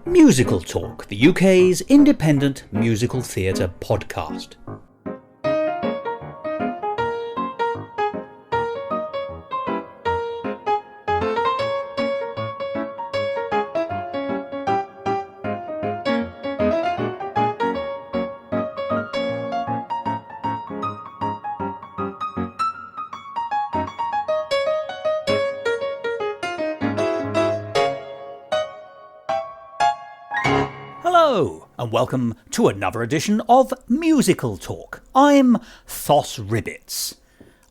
Musical Talk, the UK's independent musical theatre podcast. Hello, and welcome to another edition of Musical Talk. I'm Thos Ribbits.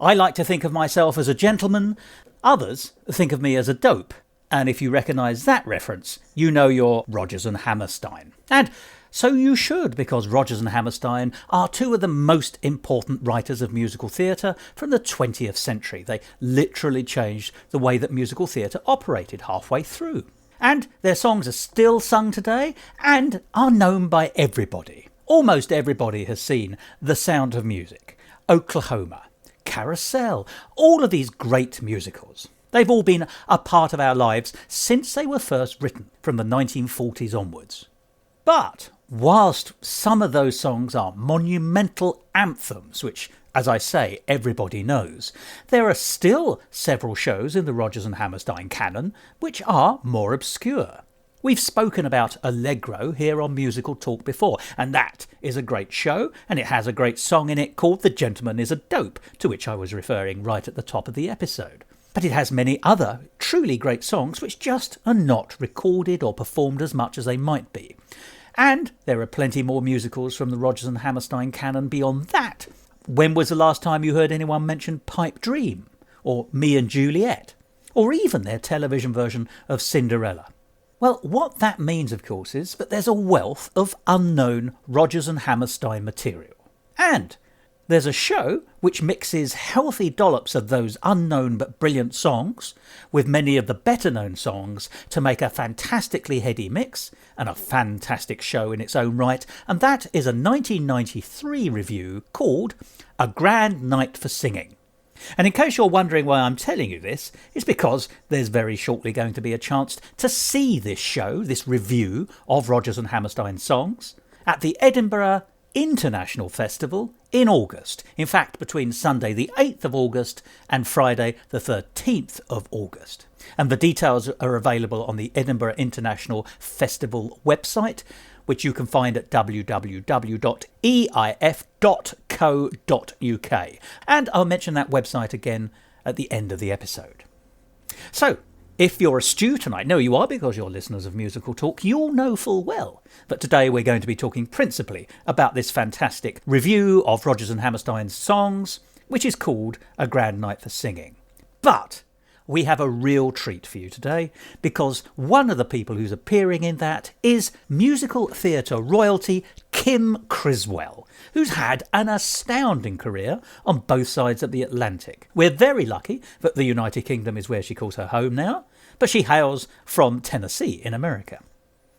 I like to think of myself as a gentleman. Others think of me as a dope. And if you recognise that reference, you know you're Rodgers and Hammerstein. And so you should, because Rodgers and Hammerstein are two of the most important writers of musical theatre from the 20th century. They literally changed the way that musical theatre operated halfway through. And their songs are still sung today and are known by everybody. Almost everybody has seen The Sound of Music, Oklahoma, Carousel, all of these great musicals. They've all been a part of our lives since they were first written from the 1940s onwards. But whilst some of those songs are monumental anthems, which, as I say, everybody knows, there are still several shows in the Rodgers and Hammerstein canon which are more obscure. We've spoken about Allegro here on Musical Talk before, and that is a great show, and it has a great song in it called The Gentleman is a Dope, to which I was referring right at the top of the episode. But it has many other truly great songs which just are not recorded or performed as much as they might be. And there are plenty more musicals from the Rodgers and Hammerstein canon beyond that. When was the last time you heard anyone mention Pipe Dream, or Me and Juliet, or even their television version of Cinderella? Well, what that means, of course, is that there's a wealth of unknown Rodgers and Hammerstein material. And there's a show which mixes healthy dollops of those unknown but brilliant songs with many of the better-known songs to make a fantastically heady mix and a fantastic show in its own right, and that is a 1993 review called A Grand Night for Singing. And in case you're wondering why I'm telling you this, it's because there's very shortly going to be a chance to see this show, this review of Rodgers and Hammerstein songs, at the Edinburgh International Festival in August. In fact, between Sunday the 8th of August and Friday the 13th of August. And the details are available on the Edinburgh International Festival website, which you can find at www.eif.co.uk. And I'll mention that website again at the end of the episode. So, if you're astute, and I know you are because you're listeners of Musical Talk, you'll know full well that today we're going to be talking principally about this fantastic review of Rodgers and Hammerstein's songs, which is called A Grand Night for Singing. But we have a real treat for you today, because one of the people who's appearing in that is musical theatre royalty Kim Criswell, who's had an astounding career on both sides of the Atlantic. We're very lucky that the United Kingdom is where she calls her home now, but she hails from Tennessee in America.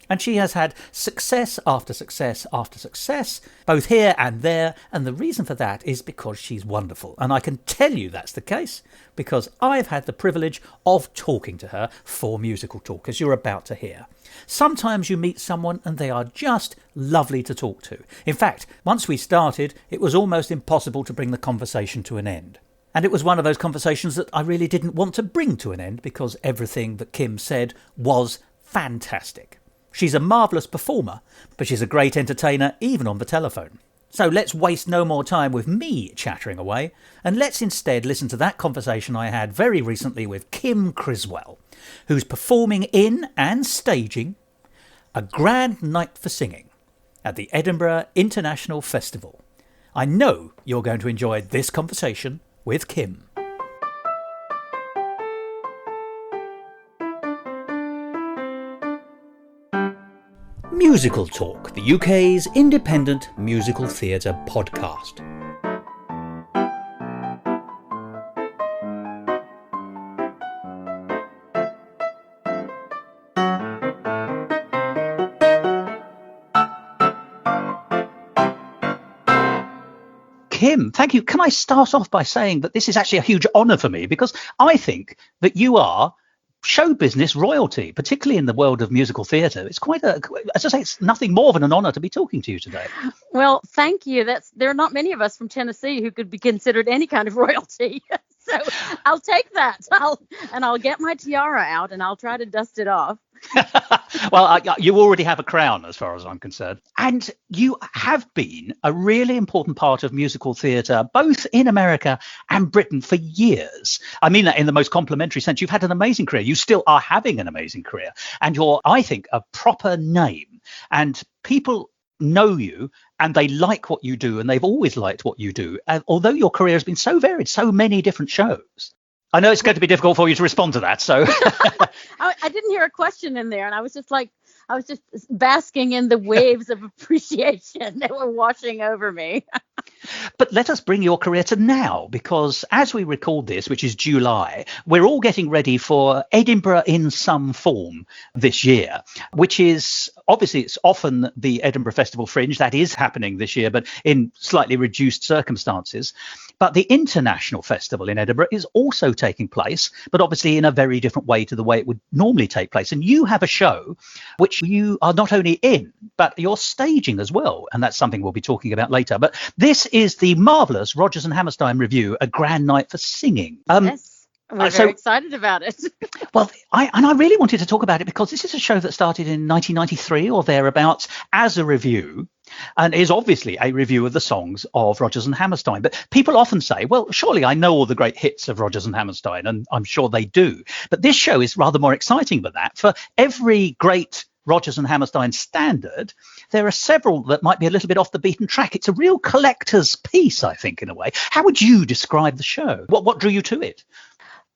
And she has had success after success after success, both here and there, and the reason for that is because she's wonderful. And I can tell you that's the case, because I've had the privilege of talking to her for Musical Talk, as you're about to hear. Sometimes you meet someone and they are just lovely to talk to. In fact, once we started, it was almost impossible to bring the conversation to an end. And it was one of those conversations that I really didn't want to bring to an end, because everything that Kim said was fantastic. She's a marvellous performer, but she's a great entertainer even on the telephone. So let's waste no more time with me chattering away, and let's instead listen to that conversation I had very recently with Kim Criswell, who's performing in and staging A Grand Night for Singing at the Edinburgh International Festival. I know you're going to enjoy this conversation with Kim. Musical Talk, the UK's independent musical theatre podcast. Kim, thank you. Can I start off by saying that this is actually a huge honour for me, because I think that you are show business royalty, particularly in the world of musical theatre. It's quite as I say, it's nothing more than an honour to be talking to you today. Well, thank you. There are not many of us from Tennessee who could be considered any kind of royalty. So I'll take that. I'll get my tiara out and I'll try to dust it off. Well, you already have a crown as far as I'm concerned. And you have been a really important part of musical theatre, both in America and Britain for years. I mean that in the most complimentary sense. You've had an amazing career. You still are having an amazing career. And you're, I think, a proper name. And people know you and they like what you do, and they've always liked what you do. And although your career has been so varied, so many different shows. I know it's going to be difficult for you to respond to that. So I didn't hear a question in there. And I was just basking in the waves of appreciation that were washing over me. But let us bring your career to now, because as we record this, which is July, we're all getting ready for Edinburgh in some form this year, which is obviously it's often the Edinburgh Festival Fringe. That is happening this year, but in slightly reduced circumstances. But the International Festival in Edinburgh is also taking place, but obviously in a very different way to the way it would normally take place. And you have a show which you are not only in, but you're staging as well. And that's something we'll be talking about later. But this is the marvellous Rodgers and Hammerstein review, A Grand Night for Singing. Yes, we're very excited about it. Well, I really wanted to talk about it because this is a show that started in 1993 or thereabouts as a review, and is obviously a review of the songs of Rodgers and Hammerstein. But people often say, well, surely I know all the great hits of Rodgers and Hammerstein, and I'm sure they do. But this show is rather more exciting than that. For every great Rodgers and Hammerstein standard, there are several that might be a little bit off the beaten track. It's a real collector's piece, I think, in a way. How would you describe the show? What drew you to it?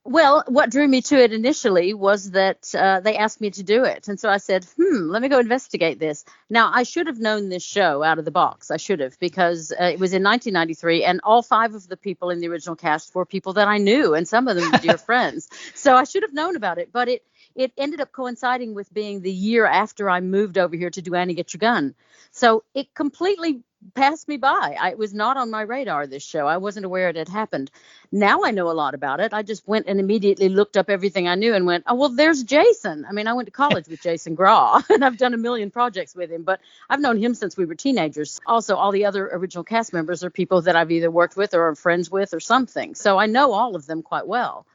Well, what drew me to it initially was that they asked me to do it. And so I said, let me go investigate this. Now, I should have known this show out of the box. I should have, because it was in 1993. And all 5 of the people in the original cast were people that I knew. And some of them were dear friends. So I should have known about it. But it ended up coinciding with being the year after I moved over here to do Annie Get Your Gun. So it completely passed me by. It was not on my radar, this show. I wasn't aware it had happened. Now I know a lot about it. I just went and immediately looked up everything I knew and went, oh, well, there's Jason. I mean, I went to college with Jason Graw, and I've done a million projects with him, but I've known him since we were teenagers. Also, all the other original cast members are people that I've either worked with or are friends with or something. So I know all of them quite well.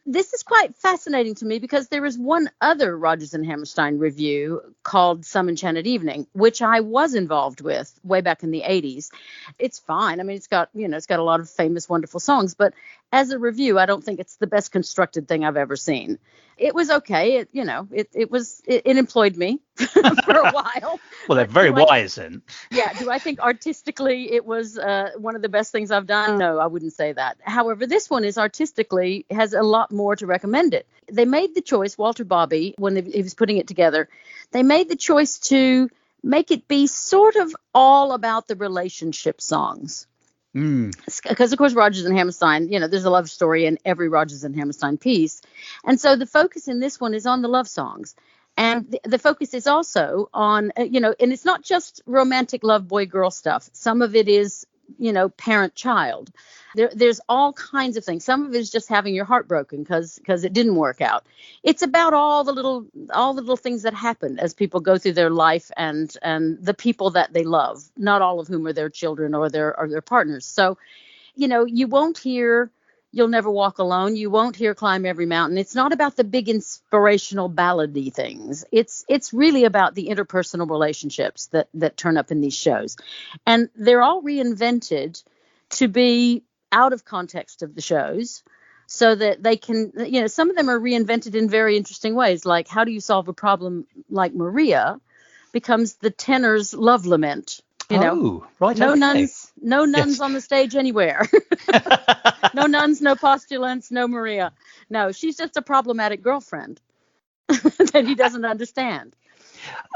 This is quite fascinating to me because there is one other Rodgers and Hammerstein review called Some Enchanted Evening, which I was involved with way back in the 80s. It's fine. I mean, it's got a lot of famous, wonderful songs, but as a review, I don't think it's the best constructed thing I've ever seen. It was okay. It employed me for a while. Well, they're very wise then. Yeah. Do I think artistically it was one of the best things I've done? No, I wouldn't say that. However, this one is artistically has a lot more to recommend it. They made the choice, Walter Bobby, when he was putting it together, they made the choice to make it be sort of all about the relationship songs. Because, of course, Rodgers and Hammerstein, there's a love story in every Rodgers and Hammerstein piece. And so the focus in this one is on the love songs. And the focus is also on, and it's not just romantic love, boy, girl stuff. Some of it is, parent child. There's all kinds of things. Some of it is just having your heart broken because it didn't work out. It's about all the little things that happen as people go through their life and the people that they love, not all of whom are their children or their partners. So, you won't hear You'll Never Walk Alone. You won't hear Climb Every Mountain. It's not about the big inspirational ballady things. It's really about the interpersonal relationships that turn up in these shows. And they're all reinvented to be out of context of the shows so that they can, some of them are reinvented in very interesting ways. Like, how do you solve a problem like Maria becomes the tenor's love lament? Oh, right. No okay. nuns Yes. on the stage anywhere. No nuns, no postulants, no Maria. No, she's just a problematic girlfriend that he doesn't understand.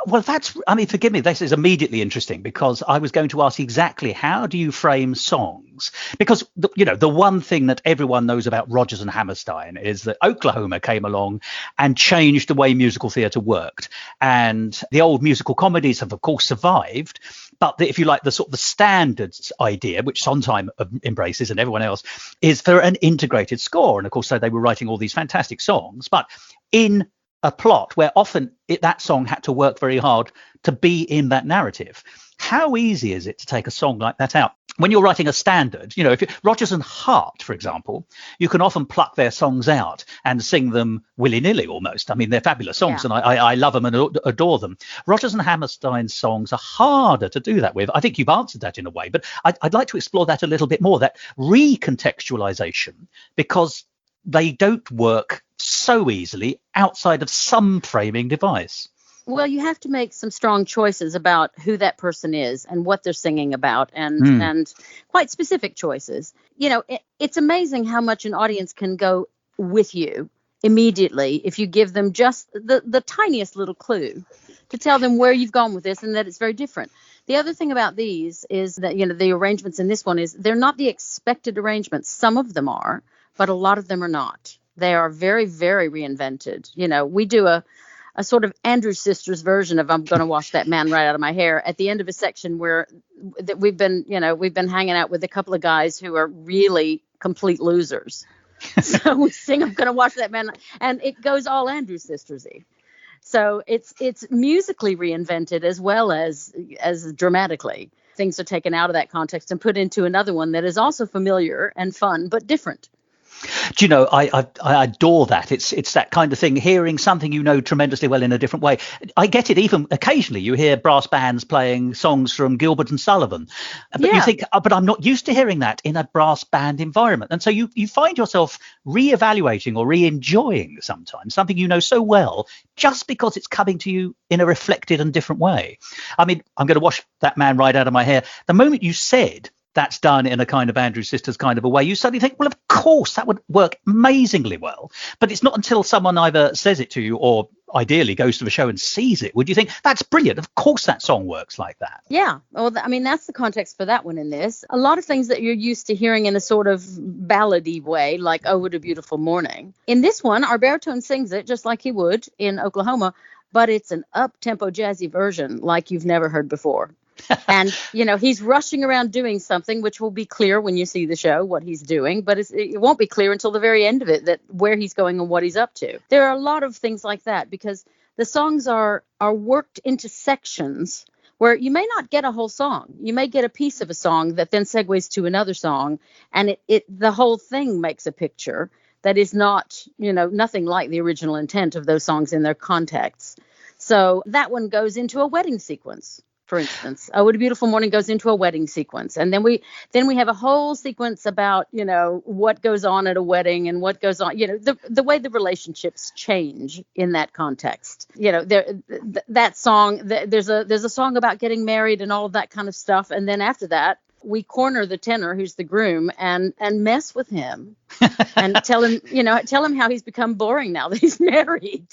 Well, forgive me, this is immediately interesting because I was going to ask exactly how do you frame songs? Because, the one thing that everyone knows about Rodgers and Hammerstein is that Oklahoma came along and changed the way musical theatre worked. And the old musical comedies have, of course, survived. But if you like, the sort of the standards idea, which Sondheim embraces and everyone else, is for an integrated score. And of course, so they were writing all these fantastic songs. But in a plot where often that song had to work very hard to be in that narrative. How easy is it to take a song like that out? When you're writing a standard, if Rodgers and Hart, for example, you can often pluck their songs out and sing them willy-nilly almost. I mean, they're fabulous songs, and I love them and adore them. Rodgers and Hammerstein's songs are harder to do that with. I think you've answered that in a way, but I'd like to explore that a little bit more, that recontextualization, because they don't work so easily outside of some framing device. Well, you have to make some strong choices about who that person is and what they're singing about, and quite specific choices. It's amazing how much an audience can go with you immediately if you give them just the tiniest little clue to tell them where you've gone with this and that it's very different. The other thing about these is that, the arrangements in this one is they're not the expected arrangements. Some of them are, but a lot of them are not. They are very, very reinvented. We do a sort of Andrews Sisters version of "I'm Going to Wash That Man Right Out of My Hair" at the end of a section where we've been hanging out with a couple of guys who are really complete losers. So we sing "I'm Going to Wash That Man," and it goes all Andrews Sisters-y. So it's musically reinvented as well as dramatically. Things are taken out of that context and put into another one that is also familiar and fun but different. Do you know, I adore that. It's that kind of thing, hearing something tremendously well in a different way. I get it. Even occasionally you hear brass bands playing songs from Gilbert and Sullivan, but you think, but I'm not used to hearing that in a brass band environment. And so you find yourself re-evaluating or re-enjoying sometimes something so well just because it's coming to you in a reflected and different way. I mean, I'm going to wash that man right out of my hair. The moment you said that's done in a kind of Andrews Sisters kind of a way, you suddenly think, well, of course, that would work amazingly well. But it's not until someone either says it to you or ideally goes to the show and sees it would you think, that's brilliant. Of course, that song works like that. Yeah. Well, that's the context for that one in this. A lot of things that you're used to hearing in a sort of ballady way, like "Oh, What a Beautiful Morning." In this one, our baritone sings it just like he would in Oklahoma, but it's an up-tempo jazzy version like you've never heard before. And, he's rushing around doing something, which will be clear when you see the show, what he's doing. But it won't be clear until the very end of it, that where he's going and what he's up to. There are a lot of things like that because the songs are worked into sections where you may not get a whole song. You may get a piece of a song that then segues to another song. And the whole thing makes a picture that is not, nothing like the original intent of those songs in their contexts. So that one goes into a wedding sequence. For instance, "Oh, What a Beautiful Morning" goes into a wedding sequence. And then we have a whole sequence about, what goes on at a wedding and what goes on, the way the relationships change in that context. That song, there's a song about getting married and all of that kind of stuff. And then after that, we corner the tenor, who's the groom, and mess with him and tell him how he's become boring now that he's married.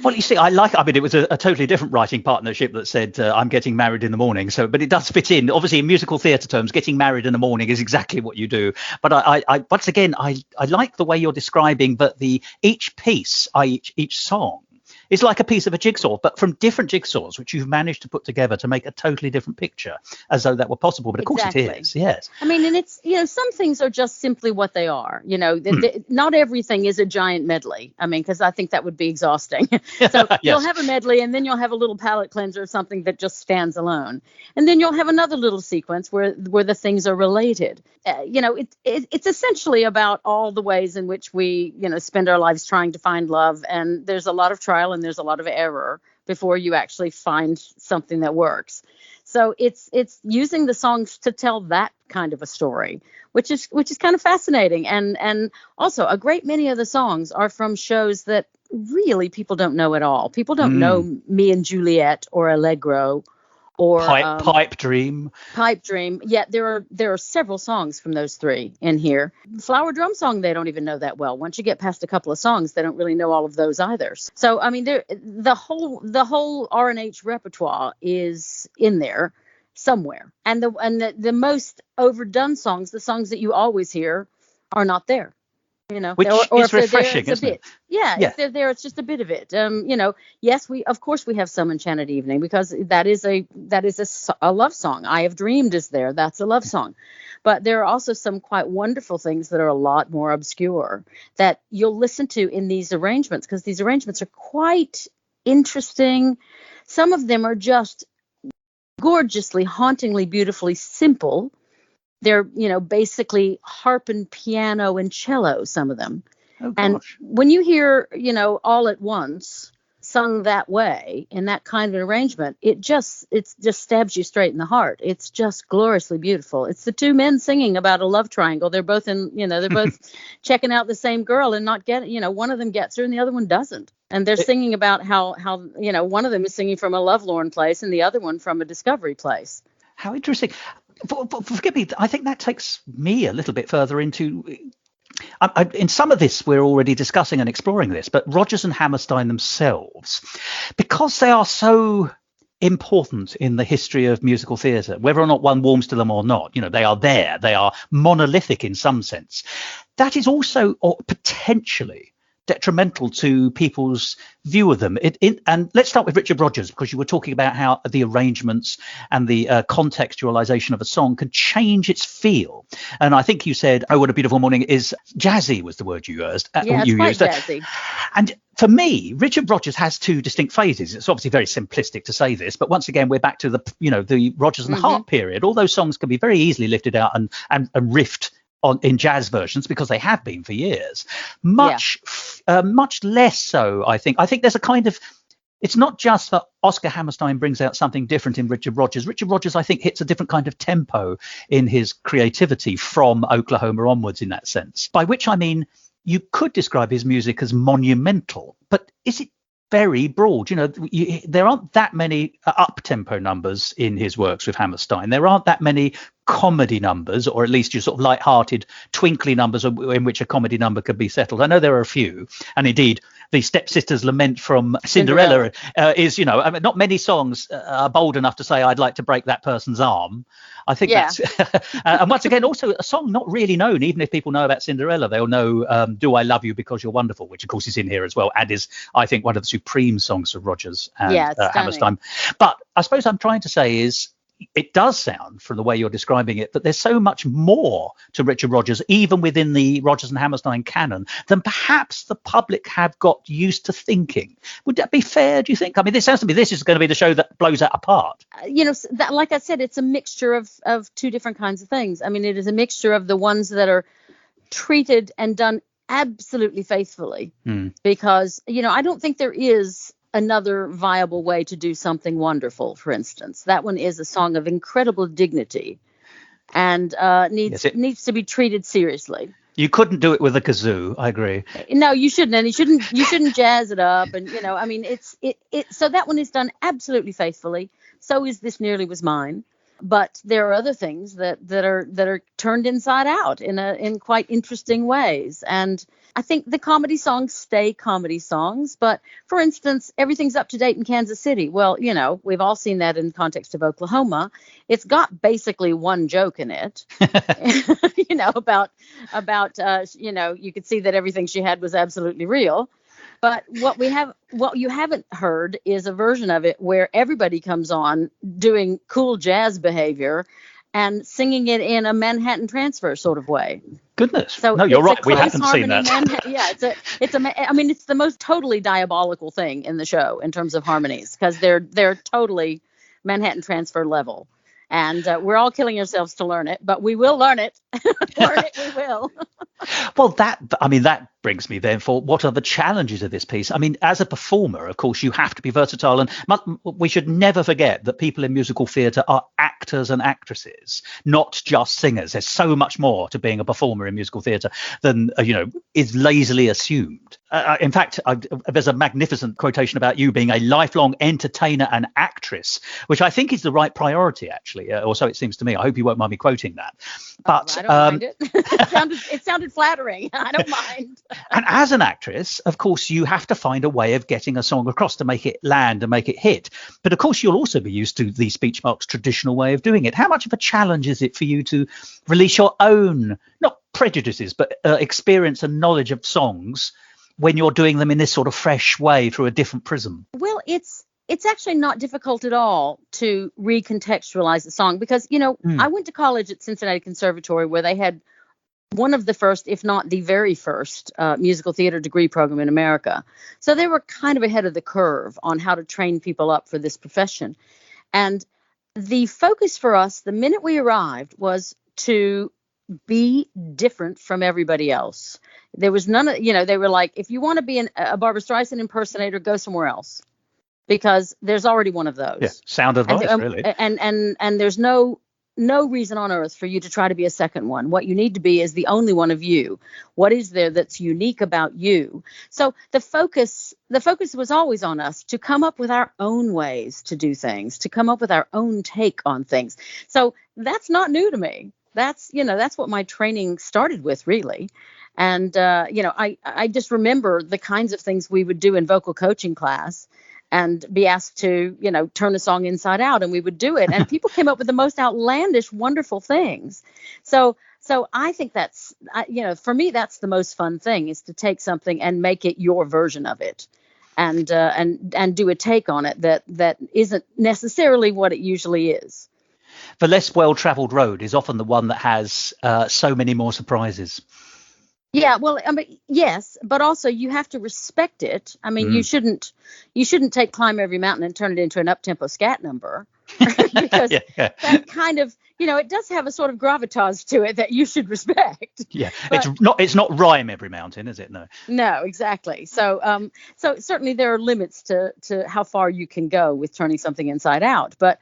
Well, you see, it was a totally different writing partnership that said, "I'm getting married in the morning." So, but it does fit in. Obviously, in musical theatre terms, getting married in the morning is exactly what you do. But I once again, I like the way you're describing that each piece, each song, is like a piece of a jigsaw, but from different jigsaws, which you've managed to put together to make a totally different picture, as though that were possible. But of course it is, yes. I mean, and it's, some things are just simply what they are. Not everything is a giant medley. I mean, because I think that would be exhausting. So yes. You'll have a medley, and then you'll have a little palate cleanser or something that just stands alone. And then you'll have another little sequence where the things are related. It's essentially about all the ways in which we, spend our lives trying to find love. And there's a lot of trial and there's a lot of error before you actually find something that works. So it's using the songs to tell that kind of a story, which is kind of fascinating. And also a great many of the songs are from shows that really people don't know at all. People don't know Me and Juliet or Allegro or Pipe Dream. Yeah, there are several songs from those three in here. Flower Drum Song, they don't even know that well. Once you get past a couple of songs, they don't really know all of those either. So I mean, the whole R&H repertoire is in there somewhere, and the most overdone songs, the songs that you always hear, are not there. Which or is if they're there, refreshing, it's a isn't it? bit. Yeah, Yeah. if they're there, it's just a bit of it. Yes, we of course we have Some Enchanted Evening, because that is a love song. I Have Dreamed is there. That's a love song. But there are also some quite wonderful things that are a lot more obscure that you'll listen to in these arrangements, because these arrangements are quite interesting. Some of them are just gorgeously, hauntingly, beautifully simple. They're, basically harp and piano and cello, some of them. Oh, And gosh. when you hear, All at Once sung that way in that kind of an arrangement, it just stabs you straight in the heart. It's just gloriously beautiful. It's the two men singing about a love triangle. They're both they're both checking out the same girl and not getting, one of them gets her and the other one doesn't. And they're singing about how one of them is singing from a lovelorn place and the other one from a discovery place. How interesting. Forgive me, I think that takes me a little bit further into... in some of this, we're already discussing and exploring this, but Rodgers and Hammerstein themselves, because they are so important in the history of musical theatre, whether or not one warms to them or not, they are there. They are monolithic in some sense. That is also potentially detrimental to people's view of them. And let's start with Richard Rodgers, because you were talking about how the arrangements and the contextualization of a song can change its feel. And I think you said, "Oh, What a Beautiful Morning" is jazzy, was the word you used. Yeah, it's quite jazzy. And for me, Richard Rodgers has two distinct phases. It's obviously very simplistic to say this, but once again, we're back to the Rodgers and Hart period. All those songs can be very easily lifted out and riffed in jazz versions, because they have been for years. Much less so, I think. I think there's a kind of... It's not just that Oscar Hammerstein brings out something different in Richard Rodgers. Richard Rodgers, I think, hits a different kind of tempo in his creativity from Oklahoma onwards, in that sense. By which I mean, you could describe his music as monumental, but is it very broad? There aren't that many up-tempo numbers in his works with Hammerstein. There aren't that many comedy numbers, or at least your sort of light-hearted, twinkly numbers in which a comedy number could be settled. I know there are a few, and indeed the Stepsister's Lament from Cinderella is, not many songs are bold enough to say, "I'd like to break that person's arm." I think that's and once again, also a song not really known. Even if people know about Cinderella, they'll know "Do I Love You Because You're Wonderful," which of course is in here as well, and is, I think, one of the supreme songs of Rodgers and Hammerstein. But I suppose I'm trying to say is, it does sound, from the way you're describing it, that there's so much more to Richard Rodgers, even within the Rodgers and Hammerstein canon, than perhaps the public have got used to thinking. Would that be fair, do you think? I mean, this sounds to me this is going to be the show that blows that apart. Like I said, it's a mixture of two different kinds of things. I mean, it is a mixture of the ones that are treated and done absolutely faithfully, because, I don't think there is another viable way to do something wonderful. For instance, that one is a song of incredible dignity and needs to be treated seriously. You couldn't do it with a kazoo. I agree. No, you shouldn't, and you shouldn't jazz it up. And I mean, so that one is done absolutely faithfully. So is This Nearly Was Mine. But there are other things that are turned inside out in quite interesting ways. And I think the comedy songs stay comedy songs. But for instance, Everything's Up to Date in Kansas City. Well, we've all seen that in the context of Oklahoma. It's got basically one joke in it, about you could see that everything she had was absolutely real. But what you haven't heard is a version of it where everybody comes on doing cool jazz behavior and singing it in a Manhattan Transfer sort of way. Goodness. So no, you're right. We haven't seen that. It's the most totally diabolical thing in the show in terms of harmonies, because they're totally Manhattan Transfer level. And we're all killing ourselves to learn it, but we will learn it. Learn it, we will. Well, that brings me then for what are the challenges of this piece. I mean, as a performer, of course, you have to be versatile. And we should never forget that people in musical theatre are actors and actresses, not just singers. There's so much more to being a performer in musical theatre than, is lazily assumed. In fact, there's a magnificent quotation about you being a lifelong entertainer and actress, which I think is the right priority, actually, or so it seems to me. I hope you won't mind me quoting that. But I don't mind it. It sounded flattering. I don't mind. And as an actress, of course, you have to find a way of getting a song across to make it land and make it hit. But of course, you'll also be used to the Speechmark's traditional way of doing it. How much of a challenge is it for you to release your own, not prejudices, but experience and knowledge of songs when you're doing them in this sort of fresh way through a different prism? Well, it's actually not difficult at all to recontextualize the song because, I went to college at Cincinnati Conservatory where they had one of the first, if not the very first, musical theater degree program in America. So they were kind of ahead of the curve on how to train people up for this profession. And the focus for us, the minute we arrived, was to be different from everybody else. There was none of, they were like, if you want to be a Barbra Streisand impersonator, go somewhere else because there's already one of those. Yeah, sound advice, really. And there's no reason on earth for you to try to be a second one. What you need to be is the only one of you. What is there that's unique about you? So the focus was always on us to come up with our own ways to do things, to come up with our own take on things. So that's not new to me. That's what my training started with, really. And, I just remember the kinds of things we would do in vocal coaching class and be asked to, turn a song inside out, and we would do it. And people came up with the most outlandish, wonderful things. So I think that's, for me, that's the most fun thing, is to take something and make it your version of it, and do a take on it that isn't necessarily what it usually is. The less well-traveled road is often the one that has so many more surprises. Yeah, well, yes, but also you have to respect it. I mean, you shouldn't take Climb Every Mountain and turn it into an up-tempo scat number because that kind of, it does have a sort of gravitas to it that you should respect. Yeah, but it's not Rhyme Every Mountain, is it? No, exactly. So certainly there are limits to how far you can go with turning something inside out. But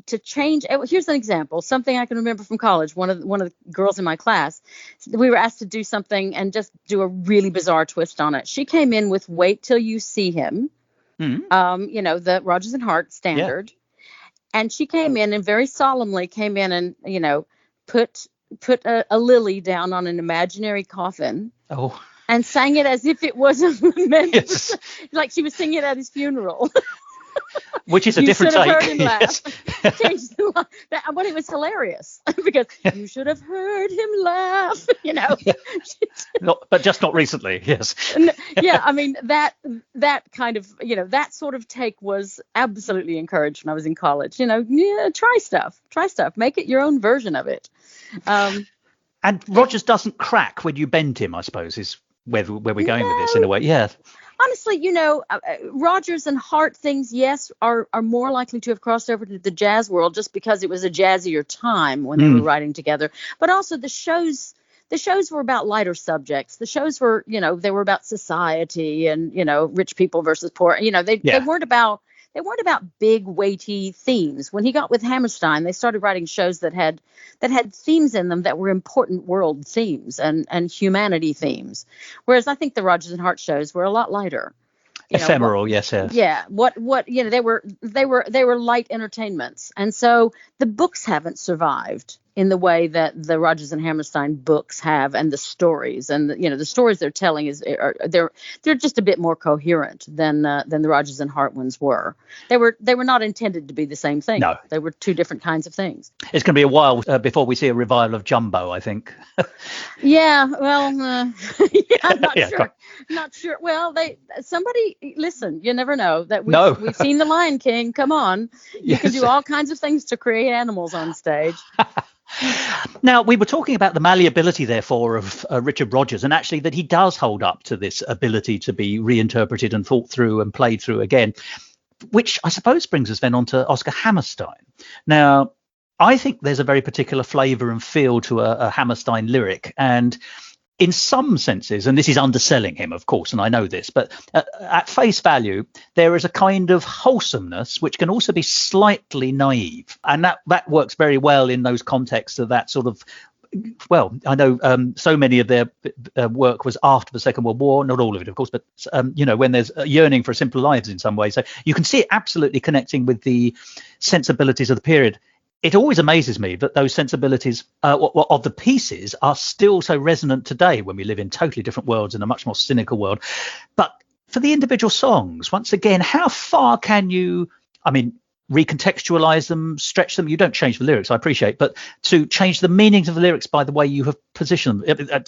to change, here's an example, something I can remember from college. One of the girls in my class, we were asked to do something and just do a really bizarre twist on it. She came in with Wait Till You See Him, the Rodgers and Hart standard. Yeah. And she came in and very solemnly came in and, put a lily down on an imaginary coffin. Oh. And sang it as if it was a lament. Yes. Like she was singing it at his funeral. Which is a different take. You should have heard him laugh. Changed the line. But it was hilarious because you should have heard him laugh. But just not recently. Yes. Yeah, I mean that kind of that sort of take was absolutely encouraged when I was in college. Try stuff, make it your own version of it. And Rodgers doesn't crack when you bend him, I suppose, is where we're going with this in a way. Yeah. Honestly, Rodgers and Hart things, yes, are more likely to have crossed over to the jazz world just because it was a jazzier time when they were writing together. But also the shows were about lighter subjects. The shows were, they were about society and, rich people versus poor. They weren't about big, weighty themes. When he got with Hammerstein, they started writing shows that had themes in them that were important world themes and humanity themes. Whereas I think the Rodgers and Hart shows were a lot lighter. Ephemeral, yes. Yeah. They were light entertainments. And so the books haven't survived in the way that the Rodgers and Hammerstein books have, and the stories and the stories they're telling they're just a bit more coherent than the Rodgers and Hart ones were. They were not intended to be the same thing. No, they were two different kinds of things. It's going to be a while before we see a revival of Jumbo, I think. Yeah, well, I'm not sure. Not sure. Well, listen. You never know that we've seen The Lion King. Come on, you can do all kinds of things to create animals on stage. Now, we were talking about the malleability, therefore, of Richard Rodgers, and actually that he does hold up to this ability to be reinterpreted and thought through and played through again, which I suppose brings us then on to Oscar Hammerstein. Now, I think there's a very particular flavour and feel to a Hammerstein lyric, and in some senses, and this is underselling him, of course, and I know this, but at face value, there is a kind of wholesomeness which can also be slightly naive. And that works very well in those contexts of that sort of, well, I know so many of their work was after the Second World War, not all of it, of course, but, when there's a yearning for simpler lives in some way. So you can see it absolutely connecting with the sensibilities of the period. It always amazes me that those sensibilities of the pieces are still so resonant today when we live in totally different worlds, in a much more cynical world. But for the individual songs, once again, how far can you, I mean, recontextualize them, stretch them. You don't change the lyrics, I appreciate, but to change the meanings of the lyrics by the way you have positioned them.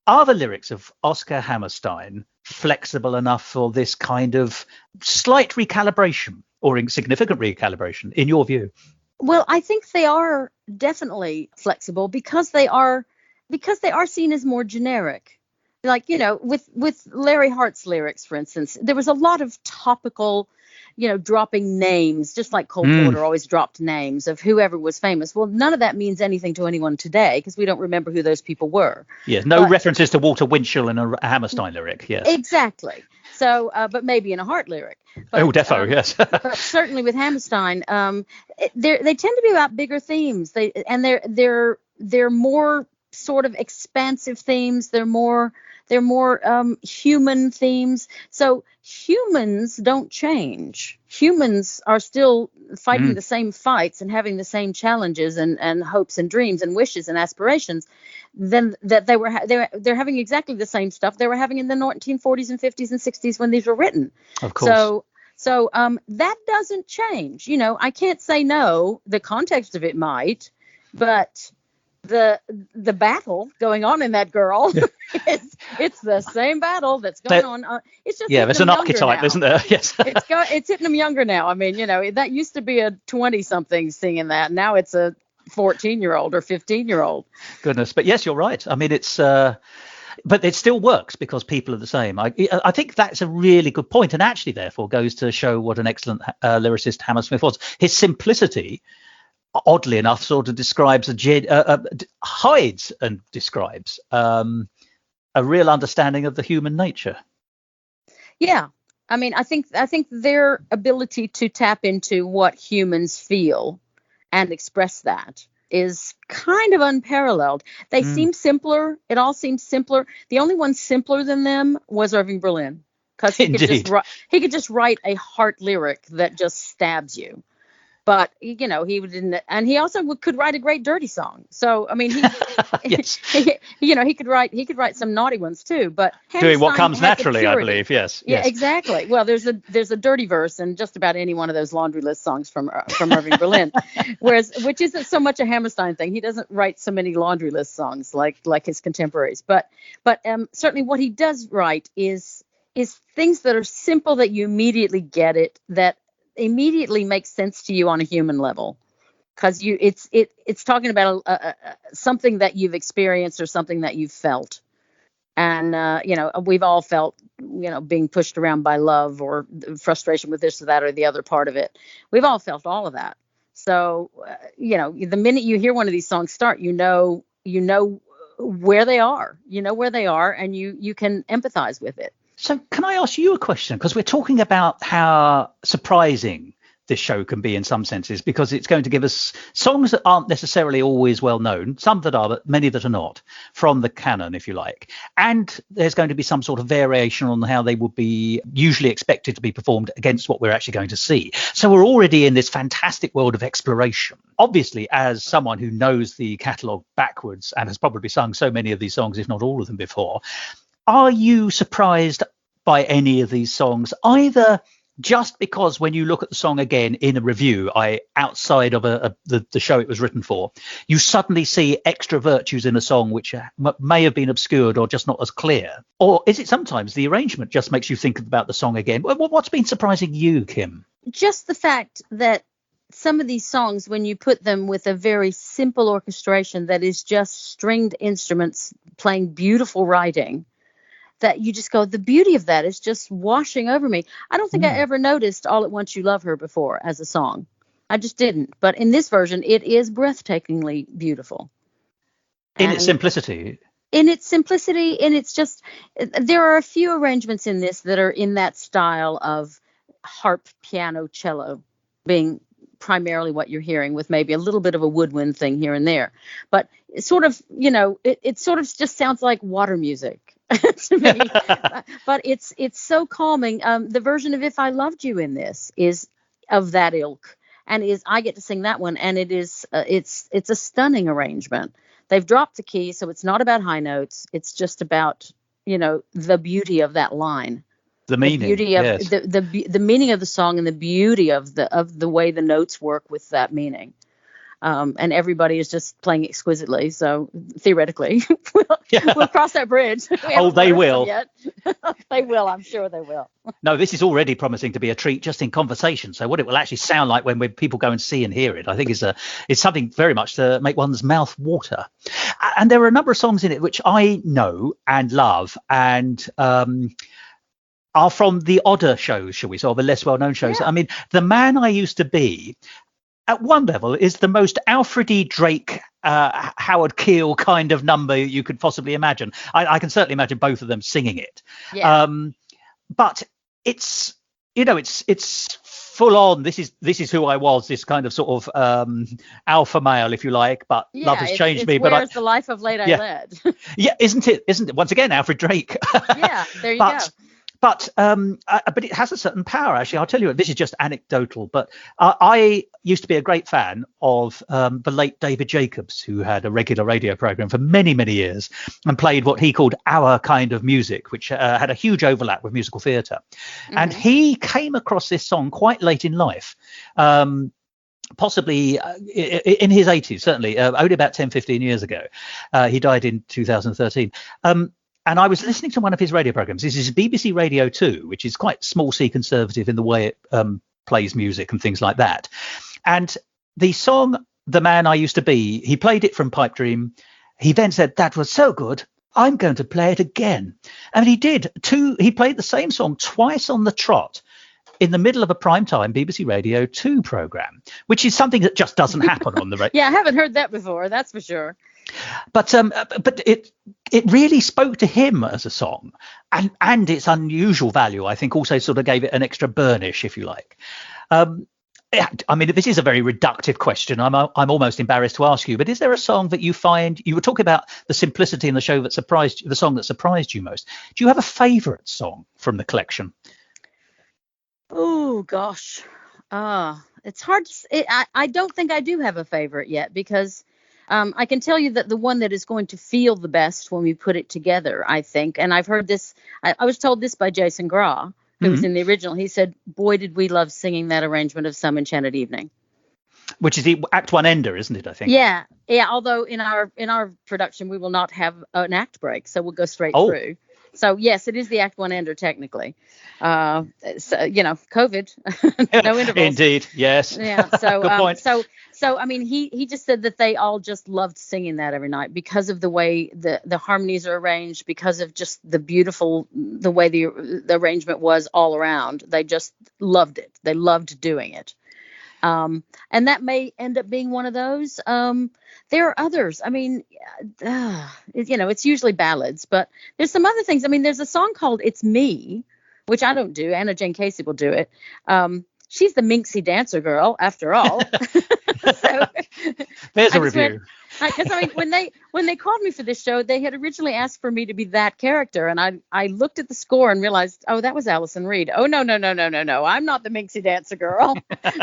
Are the lyrics of Oscar Hammerstein flexible enough for this kind of slight recalibration or significant recalibration, in your view? Well, I think they are definitely flexible because they are seen as more generic. Like, with Larry Hart's lyrics, for instance, there was a lot of topical, dropping names, just like Cole Porter always dropped names of whoever was famous. Well, none of that means anything to anyone today because we don't remember who those people were. Yes, no references to Walter Winchell in a Hammerstein lyric. Yes, exactly. So, but maybe in a Hart lyric. But, defo, yes. But certainly with Hammerstein, they tend to be about bigger themes. They're more sort of expansive themes. They're more human themes. So humans don't change. Humans are still fighting the same fights and having the same challenges and hopes and dreams and wishes and aspirations. Then that they're having exactly the same stuff they were having in the 1940s and 50s and 60s when these were written. Of course. So that doesn't change. I can't say no. The context of it might, but the battle going on in that girl it's the same battle that's going on. It's just there's an archetype, isn't there? Yes. It's hitting them younger now. I mean, that used to be a 20-something singing that. Now it's a 14-year-old or 15-year-old. Goodness, but yes, you're right. I mean, it's but it still works because people are the same. I think that's a really good point, and actually therefore goes to show what an excellent lyricist Hammersmith was. His simplicity, oddly enough, sort of describes hides and describes a real understanding of the human nature. Yeah. I mean, I think their ability to tap into what humans feel and express that is kind of unparalleled. They seem simpler. It all seems simpler. The only one simpler than them was Irving Berlin, because he could just write a heart lyric that just stabs you. But he didn't, and he also could write a great dirty song. So I mean, yes, he could write some naughty ones too. But doing what comes naturally, I believe. Yes. Yeah, exactly. Well, there's a dirty verse in just about any one of those laundry list songs from Irving Berlin, which isn't so much a Hammerstein thing. He doesn't write so many laundry list songs like his contemporaries. But certainly what he does write is things that are simple, that you immediately get it, that immediately makes sense to you on a human level, because it's talking about something that you've experienced or something that you've felt. And we've all felt being pushed around by love or frustration with this or that or the other part of it. We've all felt all of that. So the minute you hear one of these songs start, you know where they are, and you can empathize with it. So can I ask you a question? Because we're talking about how surprising this show can be in some senses, because it's going to give us songs that aren't necessarily always well known, some that are, but many that are not, from the canon, if you like. And there's going to be some sort of variation on how they would be usually expected to be performed against what we're actually going to see. So we're already in this fantastic world of exploration. Obviously, as someone who knows the catalogue backwards and has probably sung so many of these songs, if not all of them before, are you surprised by any of these songs, either just because when you look at the song again in a review, outside of the show it was written for, you suddenly see extra virtues in a song which may have been obscured or just not as clear? Or is it sometimes the arrangement just makes you think about the song again? What's been surprising you, Kim? Just the fact that some of these songs, when you put them with a very simple orchestration that is just stringed instruments playing beautiful writing, that you just go, the beauty of that is just washing over me. I don't think I ever noticed All at Once You Love Her before as a song. I just didn't. But in this version, it is breathtakingly beautiful. In its simplicity. And it's just, there are a few arrangements in this that are in that style of harp, piano, cello being primarily what you're hearing, with maybe a little bit of a woodwind thing here and there. But it sort of, it sort of just sounds like water music to me. But it's so calming. The version of If I Loved You in this is of that ilk, and I get to sing that one, and it is it's a stunning arrangement. They've dropped the key, so it's not about high notes. It's just about the beauty of that line. The The meaning, beauty of yes. the meaning of the song and the beauty of the way the notes work with that meaning. And everybody is just playing exquisitely. So theoretically, we'll cross that bridge. We haven't They learned them will. yet. They will. I'm sure they will. No, this is already promising to be a treat just in conversation. So what it will actually sound like when people go and see and hear it, I think is something very much to make one's mouth water. And there are a number of songs in it which I know and love and are from the odder shows, shall we say, or the less well-known shows. Yeah. I mean, The Man I Used to Be, at one level, is the most Alfred E. Drake, Howard Keel kind of number you could possibly imagine. I can certainly imagine both of them singing it. Yeah. But it's it's full on. This is who I was. This kind of sort of alpha male, if you like. But love has changed me. But where's the life of late I led? Yeah, isn't it? Once again, Alfred Drake. Yeah, there you go. But it has a certain power, actually. I'll tell you what, this is just anecdotal, but I used to be a great fan of the late David Jacobs, who had a regular radio program for many, many years and played what he called our kind of music, which had a huge overlap with musical theatre. Mm-hmm. And he came across this song quite late in life. Possibly in his 80s, certainly, only about 10, 15 years ago. He died in 2013. And I was listening to one of his radio programs. This is BBC Radio 2, which is quite small C conservative in the way it plays music and things like that. And the song, The Man I Used to Be, he played it from Pipe Dream. He then said, that was so good, I'm going to play it again. And he did. He played the same song twice on the trot in the middle of a primetime BBC Radio 2 program, which is something that just doesn't happen on the radio. Yeah, I haven't heard that before, that's for sure. But it really spoke to him as a song, and its unusual value, I think, also sort of gave it an extra burnish, if you like. I mean, this is a very reductive question. I'm almost embarrassed to ask you, but is there a song that you find, you were talking about the simplicity in the show that surprised you, the song that surprised you most? Do you have a favourite song from the collection? Oh gosh, it's hard to. I don't think I do have a favorite yet, because I can tell you that the one that is going to feel the best when we put it together, I think, and I've heard this, I was told this by Jason Graw, who was in the original. He said, boy, did we love singing that arrangement of Some Enchanted Evening. Which is the Act One ender, isn't it, I think? Yeah. Although in our production, we will not have an act break, so we'll go straight through. So, yes, it is the Act One ender, technically. So, COVID, no intervals. Indeed, yes. Yeah, so good point. So I mean, he just said that they all just loved singing that every night because of the way the harmonies are arranged, because of just the way the arrangement was all around. They just loved it. They loved doing it. And that may end up being one of those. There are others. I mean, it's usually ballads, but there's some other things. I mean, there's a song called It's Me, which I don't do. Anna Jane Casey will do it. She's the minxie dancer girl, after all. So, there's a review. Because I mean, when they called me for this show, they had originally asked for me to be that character, and I looked at the score and realized, oh, that was Allison Reed. Oh no, I'm not the minxie dancer girl.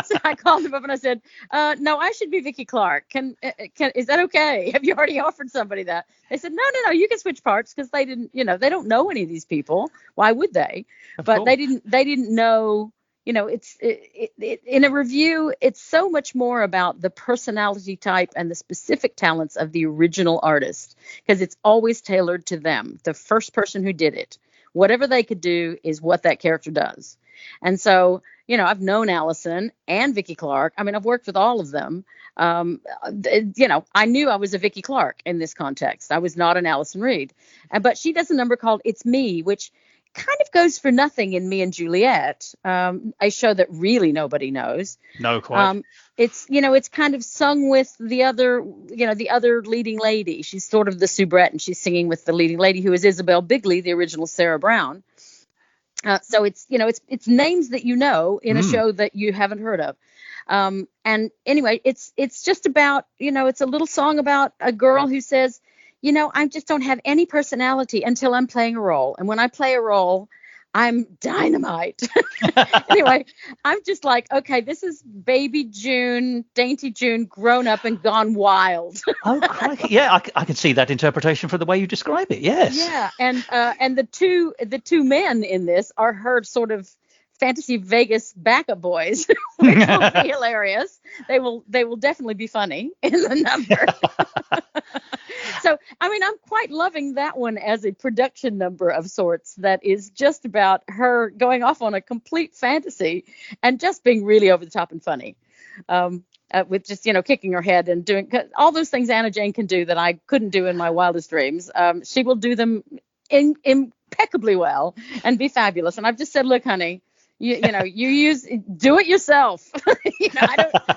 So I called them up and I said, no, I should be Vicky Clark. Is that okay? Have you already offered somebody that? They said, no, you can switch parts, because they didn't, they don't know any of these people. Why would they? But they didn't know. It's in a review, it's so much more about the personality type and the specific talents of the original artist, because it's always tailored to them, the first person who did it. Whatever they could do is what that character does. And so, I've known Allison and Vicky Clark. I mean, I've worked with all of them. I knew I was a Vicky Clark in this context. I was not an Allison Reed. But she does a number called It's Me, which kind of goes for nothing in Me and Juliet, a show that really nobody knows. No, quite. It's kind of sung with the other leading lady. She's sort of the soubrette, and she's singing with the leading lady, who is Isabel Bigley, the original Sarah Brown. So it's names that in a show that you haven't heard of. And anyway, it's just about, it's a little song about a girl who says, I just don't have any personality until I'm playing a role. And when I play a role, I'm dynamite. Anyway, I'm just like, okay, this is baby June, dainty June, grown up and gone wild. Oh, crikey. Yeah, I can see that interpretation from the way you describe it. Yes. Yeah, and the two men in this are her sort of fantasy Vegas backup boys, which will be hilarious. They will definitely be funny in the number. So, I mean, I'm quite loving that one as a production number of sorts that is just about her going off on a complete fantasy and just being really over the top and funny. With just, kicking her head and doing all those things Anna Jane can do that I couldn't do in my wildest dreams. She will do them impeccably well and be fabulous. And I've just said, look, honey, you do it yourself.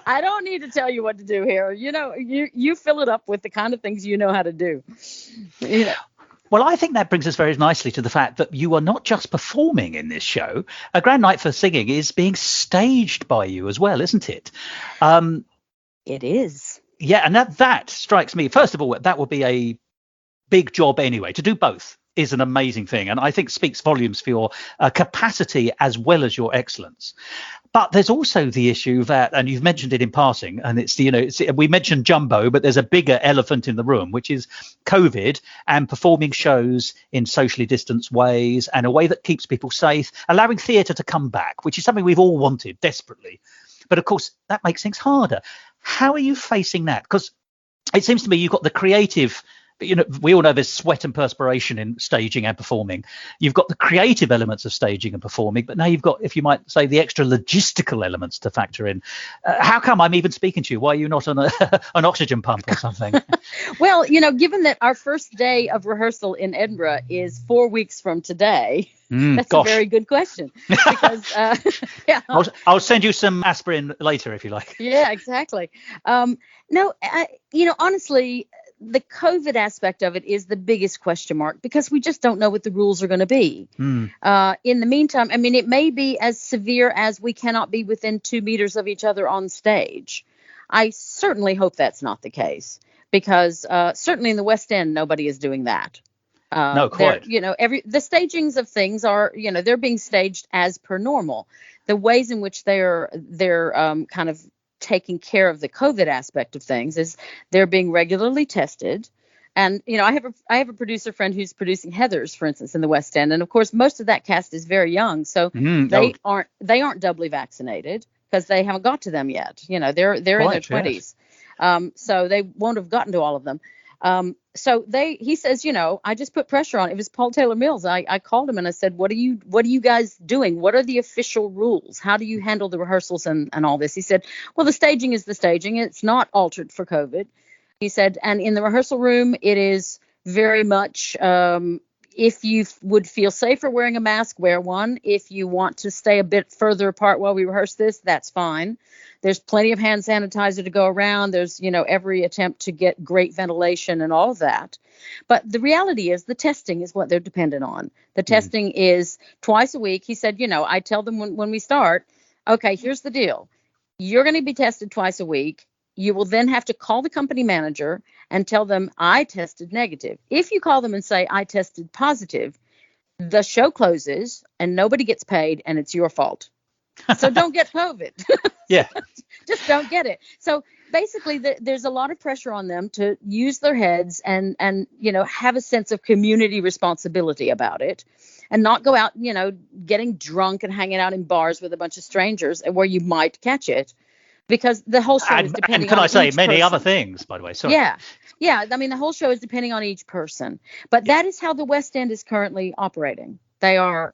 I don't need to tell you what to do here. You fill it up with the kind of things you know how to do. Well, I think that brings us very nicely to the fact that you are not just performing in this show. A Grand Night for Singing is being staged by you as well, isn't it? It is. Yeah, and that strikes me. First of all, that would be a big job anyway. To do both is an amazing thing, and I think speaks volumes for your capacity as well as your excellence. But there's also the issue that, and you've mentioned it in passing, and we mentioned Jumbo, but there's a bigger elephant in the room, which is COVID and performing shows in socially distanced ways and a way that keeps people safe, allowing theatre to come back, which is something we've all wanted desperately. But of course, that makes things harder. How are you facing that? Because it seems to me you've got the creative. We all know there's sweat and perspiration in staging and performing. You've got the creative elements of staging and performing, but now you've got, if you might say, the extra logistical elements to factor in. How come I'm even speaking to you? Why are you not on an oxygen pump or something? Well, given that our first day of rehearsal in Edinburgh is 4 weeks from today, that's a very good question. Because, yeah. I'll send you some aspirin later if you like. Yeah, exactly. No, honestly, the COVID aspect of it is the biggest question mark because we just don't know what the rules are going to be. In the meantime, I mean, it may be as severe as we cannot be within 2 meters of each other on stage. I certainly hope that's not the case because certainly in the West End, nobody is doing that. No, quite. The stagings of things are, they're being staged as per normal. The ways in which they're kind of taking care of the COVID aspect of things is they're being regularly tested. And, I have a producer friend who's producing Heathers, for instance, in the West End. And of course, most of that cast is very young. So they aren't doubly vaccinated because they haven't got to them yet. They're in their 20s. Yes. So they won't have gotten to all of them. So he says, I just put pressure on. It was Paul Taylor Mills. I called him and I said, what are you guys doing? What are the official rules? How do you handle the rehearsals and all this? He said, well, the staging is the staging. It's not altered for COVID. He said, and in the rehearsal room, it is very much, if you would feel safer wearing a mask, wear one. If you want to stay a bit further apart while we rehearse this, that's fine. There's plenty of hand sanitizer to go around. There's, every attempt to get great ventilation and all of that. But the reality is the testing is what they're dependent on. The testing is twice a week. He said, I tell them when we start, okay, here's the deal. You're going to be tested twice a week. You will then have to call the company manager and tell them I tested negative. If you call them and say I tested positive, the show closes and nobody gets paid and it's your fault. So don't get COVID. Yeah. Just don't get it. So basically there's a lot of pressure on them to use their heads and have a sense of community responsibility about it and not go out, getting drunk and hanging out in bars with a bunch of strangers where you might catch it. Because the whole show is depending on each person. And can I say many other things, by the way? Sorry. Yeah. I mean, the whole show is depending on each person. But that is how the West End is currently operating. They are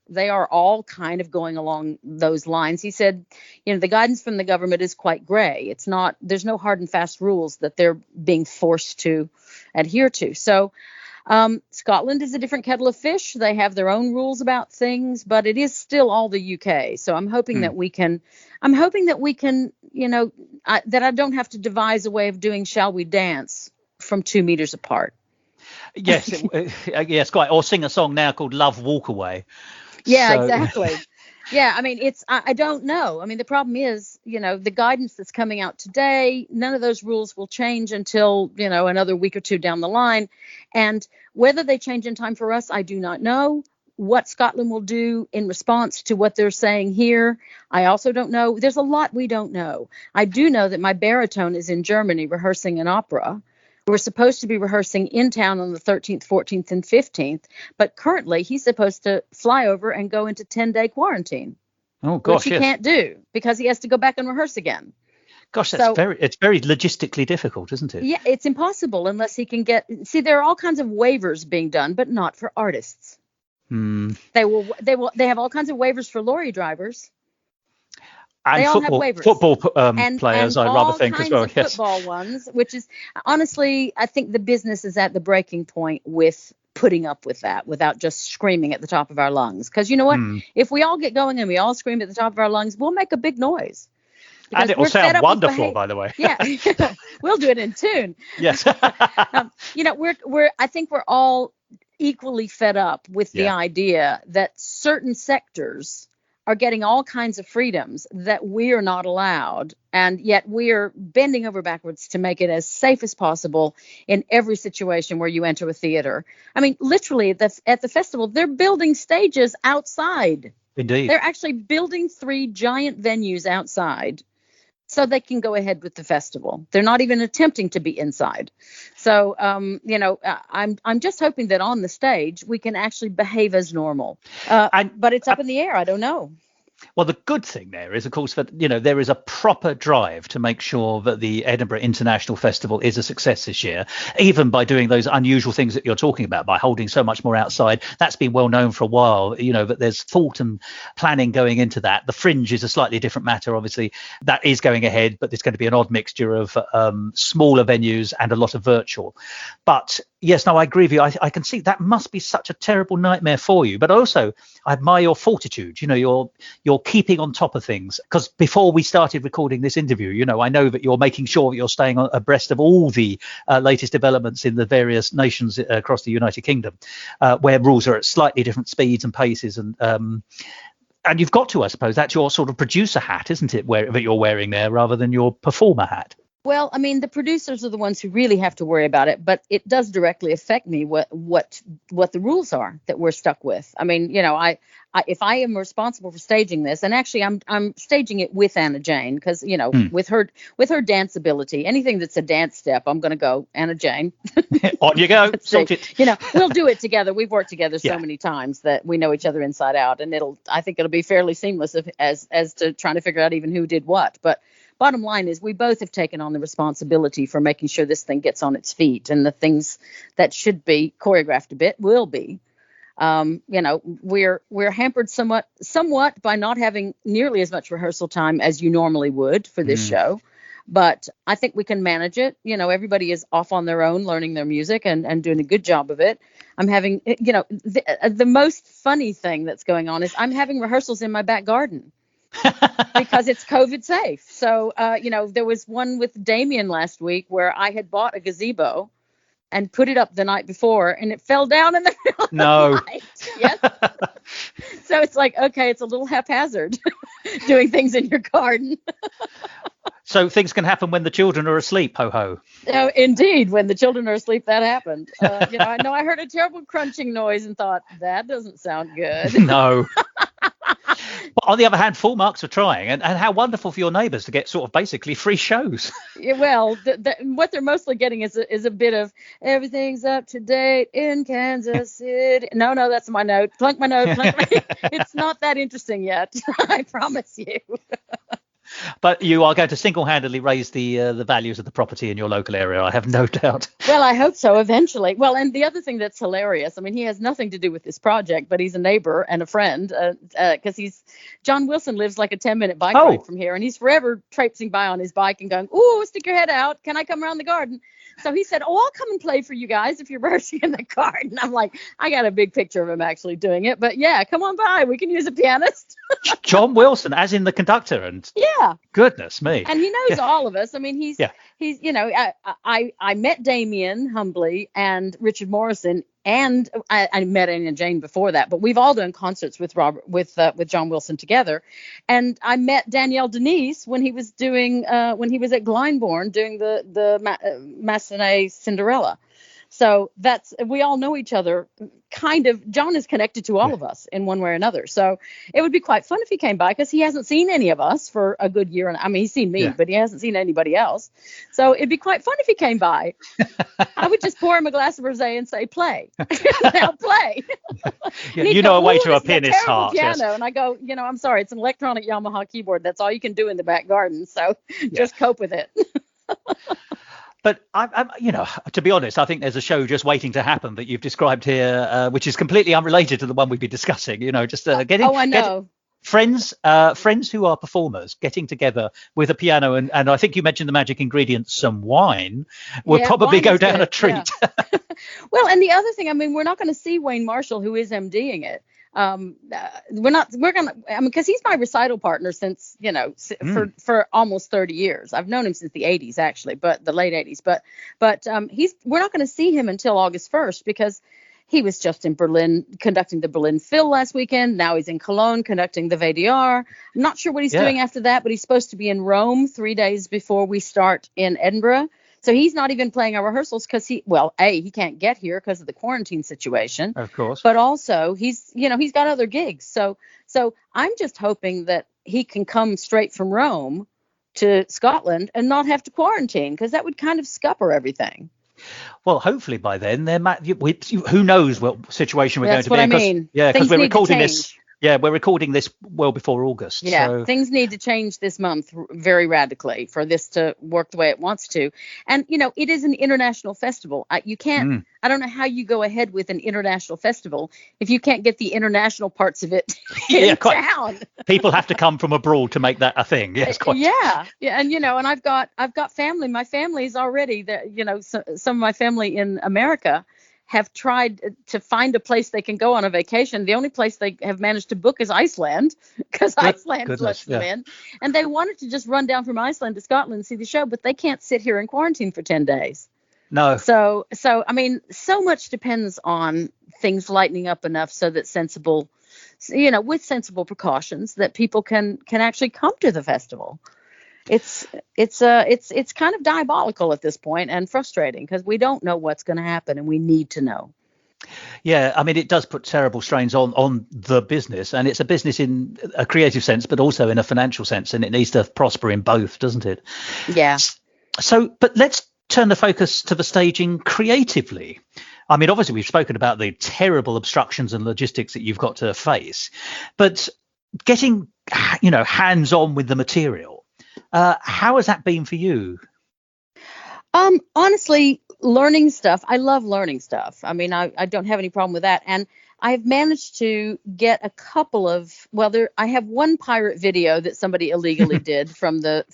all kind of going along those lines. He said, the guidance from the government is quite gray. There's no hard and fast rules that they're being forced to adhere to. So Scotland is a different kettle of fish. They have their own rules about things, but it is still all the UK. So I'm hoping that we can, that I don't have to devise a way of doing Shall We Dance from 2 meters apart. Yes, yes, quite. Or sing a song now called Love Walk Away. Yeah, exactly. Yeah, I mean, I don't know. I mean, the problem is, the guidance that's coming out today, none of those rules will change until, another week or two down the line. And whether they change in time for us, I do not know. What Scotland will do in response to what they're saying here, I also don't know. There's a lot we don't know. I do know that my baritone is in Germany rehearsing an opera. We're supposed to be rehearsing in town on the 13th, 14th, and 15th, but currently he's supposed to fly over and go into 10-day quarantine. Oh, gosh, which he can't do because he has to go back and rehearse again. Gosh, it's very logistically difficult, isn't it? Yeah, it's impossible unless he can see, there are all kinds of waivers being done, but not for artists. They have all kinds of waivers for lorry drivers. And they all have waivers. Football players, I rather think, as well. All kinds of football ones, which is, honestly, I think the business is at the breaking point with putting up with that without just screaming at the top of our lungs. Because you know what? If we all get going and we all scream at the top of our lungs, we'll make a big noise. And it will sound wonderful, by the way. Yeah, we'll do it in tune. Yes. I think we're all equally fed up with the idea that certain sectors are getting all kinds of freedoms that we're not allowed, and yet we're bending over backwards to make it as safe as possible in every situation where you enter a theater. I mean, literally at the festival, they're building stages outside. Indeed. They're actually building 3 giant venues outside so they can go ahead with the festival. They're not even attempting to be inside. So, I'm just hoping that on the stage we can actually behave as normal. But it's up in the air. I don't know. Well, the good thing there is, of course, that, there is a proper drive to make sure that the Edinburgh International Festival is a success this year, even by doing those unusual things that you're talking about, by holding so much more outside. That's been well known for a while, that there's thought and planning going into that. The Fringe is a slightly different matter, obviously. That is going ahead, but there's going to be an odd mixture of smaller venues and a lot of virtual. But yes, no, I agree with you. I can see that must be such a terrible nightmare for you. But also, I admire your fortitude. You're keeping on top of things. Because before we started recording this interview, I know that you're making sure that you're staying abreast of all the latest developments in the various nations across the United Kingdom, where rules are at slightly different speeds and paces. And you've got to, I suppose, that's your sort of producer hat, isn't it, that you're wearing there rather than your performer hat? Well, I mean, the producers are the ones who really have to worry about it, but it does directly affect me what the rules are that we're stuck with. I mean, if I am responsible for staging this, and actually I'm staging it with Anna Jane, because with her dance ability, anything that's a dance step, I'm going to go Anna Jane. On you go. Sort it. We'll do it together. We've worked together so many times that we know each other inside out, and I think it'll be fairly seamless as to trying to figure out even who did what, but. Bottom line is we both have taken on the responsibility for making sure this thing gets on its feet, and the things that should be choreographed a bit will be. We're hampered somewhat by not having nearly as much rehearsal time as you normally would for this show. But I think we can manage it. Everybody is off on their own, learning their music and doing a good job of it. I'm having, the most funny thing that's going on is I'm having rehearsals in my back garden. Because it's COVID safe. So, there was one with Damien last week where I had bought a gazebo and put it up the night before, and it fell down in the middle of the night. Yes. So it's like, okay, it's a little haphazard doing things in your garden. So things can happen when the children are asleep, ho-ho. Oh, indeed. When the children are asleep, that happened. I know I heard a terrible crunching noise and thought, that doesn't sound good. No. But on the other hand, full marks for trying, and how wonderful for your neighbours to get sort of basically free shows. Yeah, well, what they're mostly getting is a bit of everything's up to date in Kansas City. No, that's my note. Plunk my note. It's not that interesting yet. I promise you. But you are going to single-handedly raise the values of the property in your local area, I have no doubt. Well, I hope so eventually. Well, and the other thing that's hilarious, I mean, he has nothing to do with this project, but he's a neighbor and a friend because John Wilson lives like a 10-minute bike ride from here, and he's forever traipsing by on his bike and going, "Ooh, stick your head out. Can I come around the garden?" So he said, "Oh, I'll come and play for you guys if you're rehearsing in the garden." I'm like, I got a big picture of him actually doing it, but yeah, come on by. We can use a pianist. John Wilson, as in the conductor, and goodness me, and he knows all of us. I mean, he's I met Damien humbly and Richard Morrison, and I met Anna Jane before that, but we've all done concerts with John Wilson together. And I met Danielle Denise when he was doing when he was at Glyndebourne doing the Massenet Cinderella. So we all know each other kind of. John is connected to all of us in one way or another. So it would be quite fun if he came by, because he hasn't seen any of us for a good year. And I mean, he's seen me, but he hasn't seen anybody else. So it'd be quite fun if he came by. I would just pour him a glass of rosé and say, play. Now play. You know, a way to a pianist's heart. Piano. Yes. And I go, I'm sorry, it's an electronic Yamaha keyboard. That's all you can do in the back garden. So just cope with it. But I'm, to be honest, I think there's a show just waiting to happen that you've described here, which is completely unrelated to the one we've been discussing. Getting friends who are performers getting together with a piano, and I think you mentioned the magic ingredient, some wine, would probably go down a treat. Yeah. Well, and the other thing, I mean, we're not going to see Wayne Marshall, who is MDing it. Because he's my recital partner since, for almost 30 years. I've known him since the 80s, actually, but the late 80s. But we're not going to see him until August 1st, because he was just in Berlin conducting the Berlin Phil last weekend. Now he's in Cologne conducting the VDR. I'm not sure what he's doing after that, but he's supposed to be in Rome 3 days before we start in Edinburgh. So he's not even playing our rehearsals because he can't get here because of the quarantine situation. Of course. But also he's got other gigs. So I'm just hoping that he can come straight from Rome to Scotland and not have to quarantine, because that would kind of scupper everything. Well, hopefully by then who knows what situation we're going to be in. That's what I mean. Yeah, because we're recording this. Yeah, we're recording this well before August. Yeah, so. Things need to change this month very radically for this to work the way it wants to. And, it is an international festival. You can't, I don't know how you go ahead with an international festival if you can't get the international parts of it in town. People have to come from abroad to make that a thing. Yes, quite. Yeah. And, and I've got family. My family's already there. Some of my family in America have tried to find a place they can go on a vacation. The only place they have managed to book is Iceland, because Iceland lets them in. And they wanted to just run down from Iceland to Scotland and see the show, but they can't sit here in quarantine for 10 days. No. So I mean, so much depends on things lightening up enough so that with sensible precautions, that people can actually come to the festival. It's kind of diabolical at this point, and frustrating, because we don't know what's going to happen, and we need to know. Yeah, I mean, it does put terrible strains on the business, and it's a business in a creative sense, but also in a financial sense, and it needs to prosper in both, doesn't it? Yeah. So, but let's turn the focus to the staging creatively. I mean, obviously, we've spoken about the terrible obstructions and logistics that you've got to face, but getting, hands-on with the material. How has that been for you? Honestly, learning stuff. I love learning stuff. I mean, I don't have any problem with that. And I've managed to get a couple of, I have one pirate video that somebody illegally did from the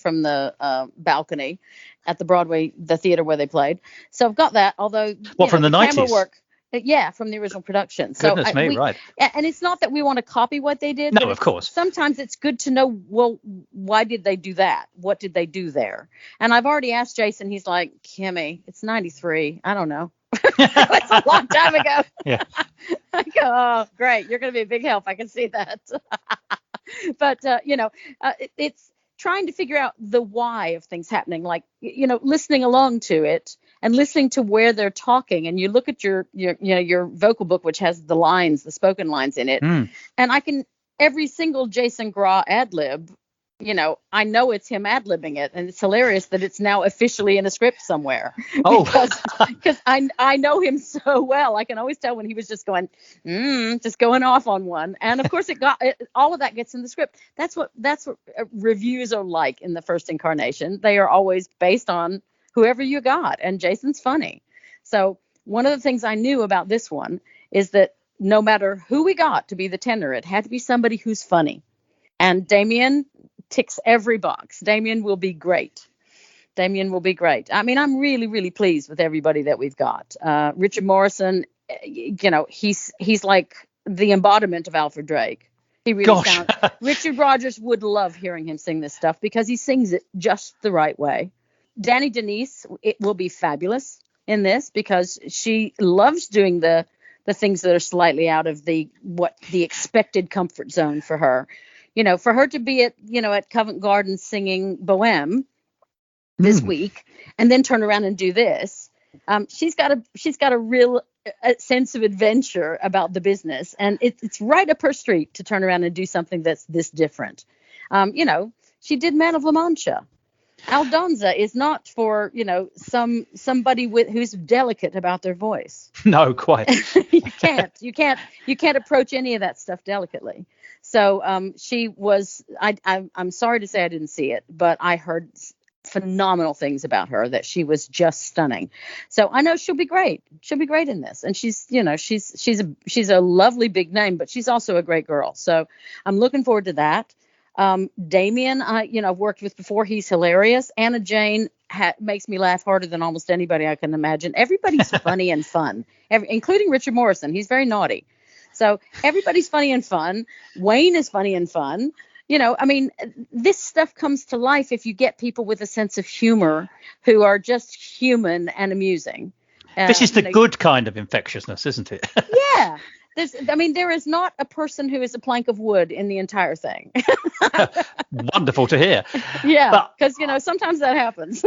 balcony at the theater where they played. So I've got that, although from the 90s? Yeah, from the original production. Goodness me, right. And it's not that we want to copy what they did. No, of course. Sometimes it's good to know, well, why did they do that? What did they do there? And I've already asked Jason. He's like, Kimmy, it's 93. I don't know. It's a long time ago. Yeah. I go, oh, great. You're going to be a big help. I can see that. But, it's trying to figure out the why of things happening, like, listening along to it and listening to where they're talking. And you look at your vocal book, which has the spoken lines in it. And I can, every single Jason Gra ad lib, I know it's him ad libbing it. And it's hilarious that it's now officially in a script somewhere. Oh, because I know him so well. I can always tell when he was just going off on one. And of course all of that gets in the script. That's what reviews are like in the first incarnation. They are always based on whoever you got. And Jason's funny. So one of the things I knew about this one is that no matter who we got to be the tenor, it had to be somebody who's funny. And Damien ticks every box. Damien will be great. I mean, I'm really, really pleased with everybody that we've got. Richard Morrison, he's like the embodiment of Alfred Drake. He really sounds. Richard Rodgers would love hearing him sing this stuff because he sings it just the right way. Danny Denise, it will be fabulous in this because she loves doing the things that are slightly out of the expected comfort zone for her. For her to be at Covent Garden singing Bohème this week and then turn around and do this, She's got a real sense of adventure about the business, and it's right up her street to turn around and do something that's this different. She did Man of La Mancha. Aldonza is not for somebody who's delicate about their voice. No, quite. You can't approach any of that stuff delicately. So she was. I'm sorry to say I didn't see it, but I heard phenomenal things about her, that she was just stunning. So I know she'll be great. She'll be great in this. And she's a lovely big name, but she's also a great girl. So I'm looking forward to that. Damien, I've worked with before. He's hilarious. Anna Jane makes me laugh harder than almost anybody I can imagine. Everybody's funny and fun, including Richard Morrison. He's very naughty. So everybody's funny and fun. Wayne is funny and fun. This stuff comes to life if you get people with a sense of humor who are just human and amusing. This is the good kind of infectiousness, isn't it? Yeah. There is not a person who is a plank of wood in the entire thing. Wonderful to hear. Yeah, because, sometimes that happens.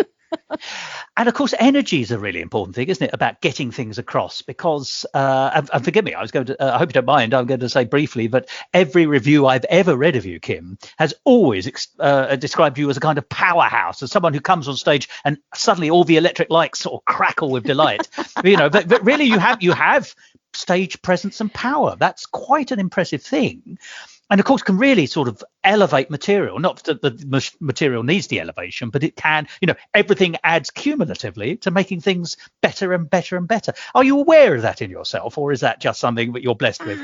And of course, energy is a really important thing, isn't it, about getting things across? Because, and forgive me, I hope you don't mind, I'm going to say briefly, but every review I've ever read of you, Kim, has always described you as a kind of powerhouse, as someone who comes on stage and suddenly all the electric lights sort of crackle with delight. But really you have stage presence and power. That's quite an impressive thing. And of course can really sort of elevate material. Not that the material needs the elevation, but it can, everything adds cumulatively to making things better and better and better. Are you aware of that in yourself, or is that just something that you're blessed with?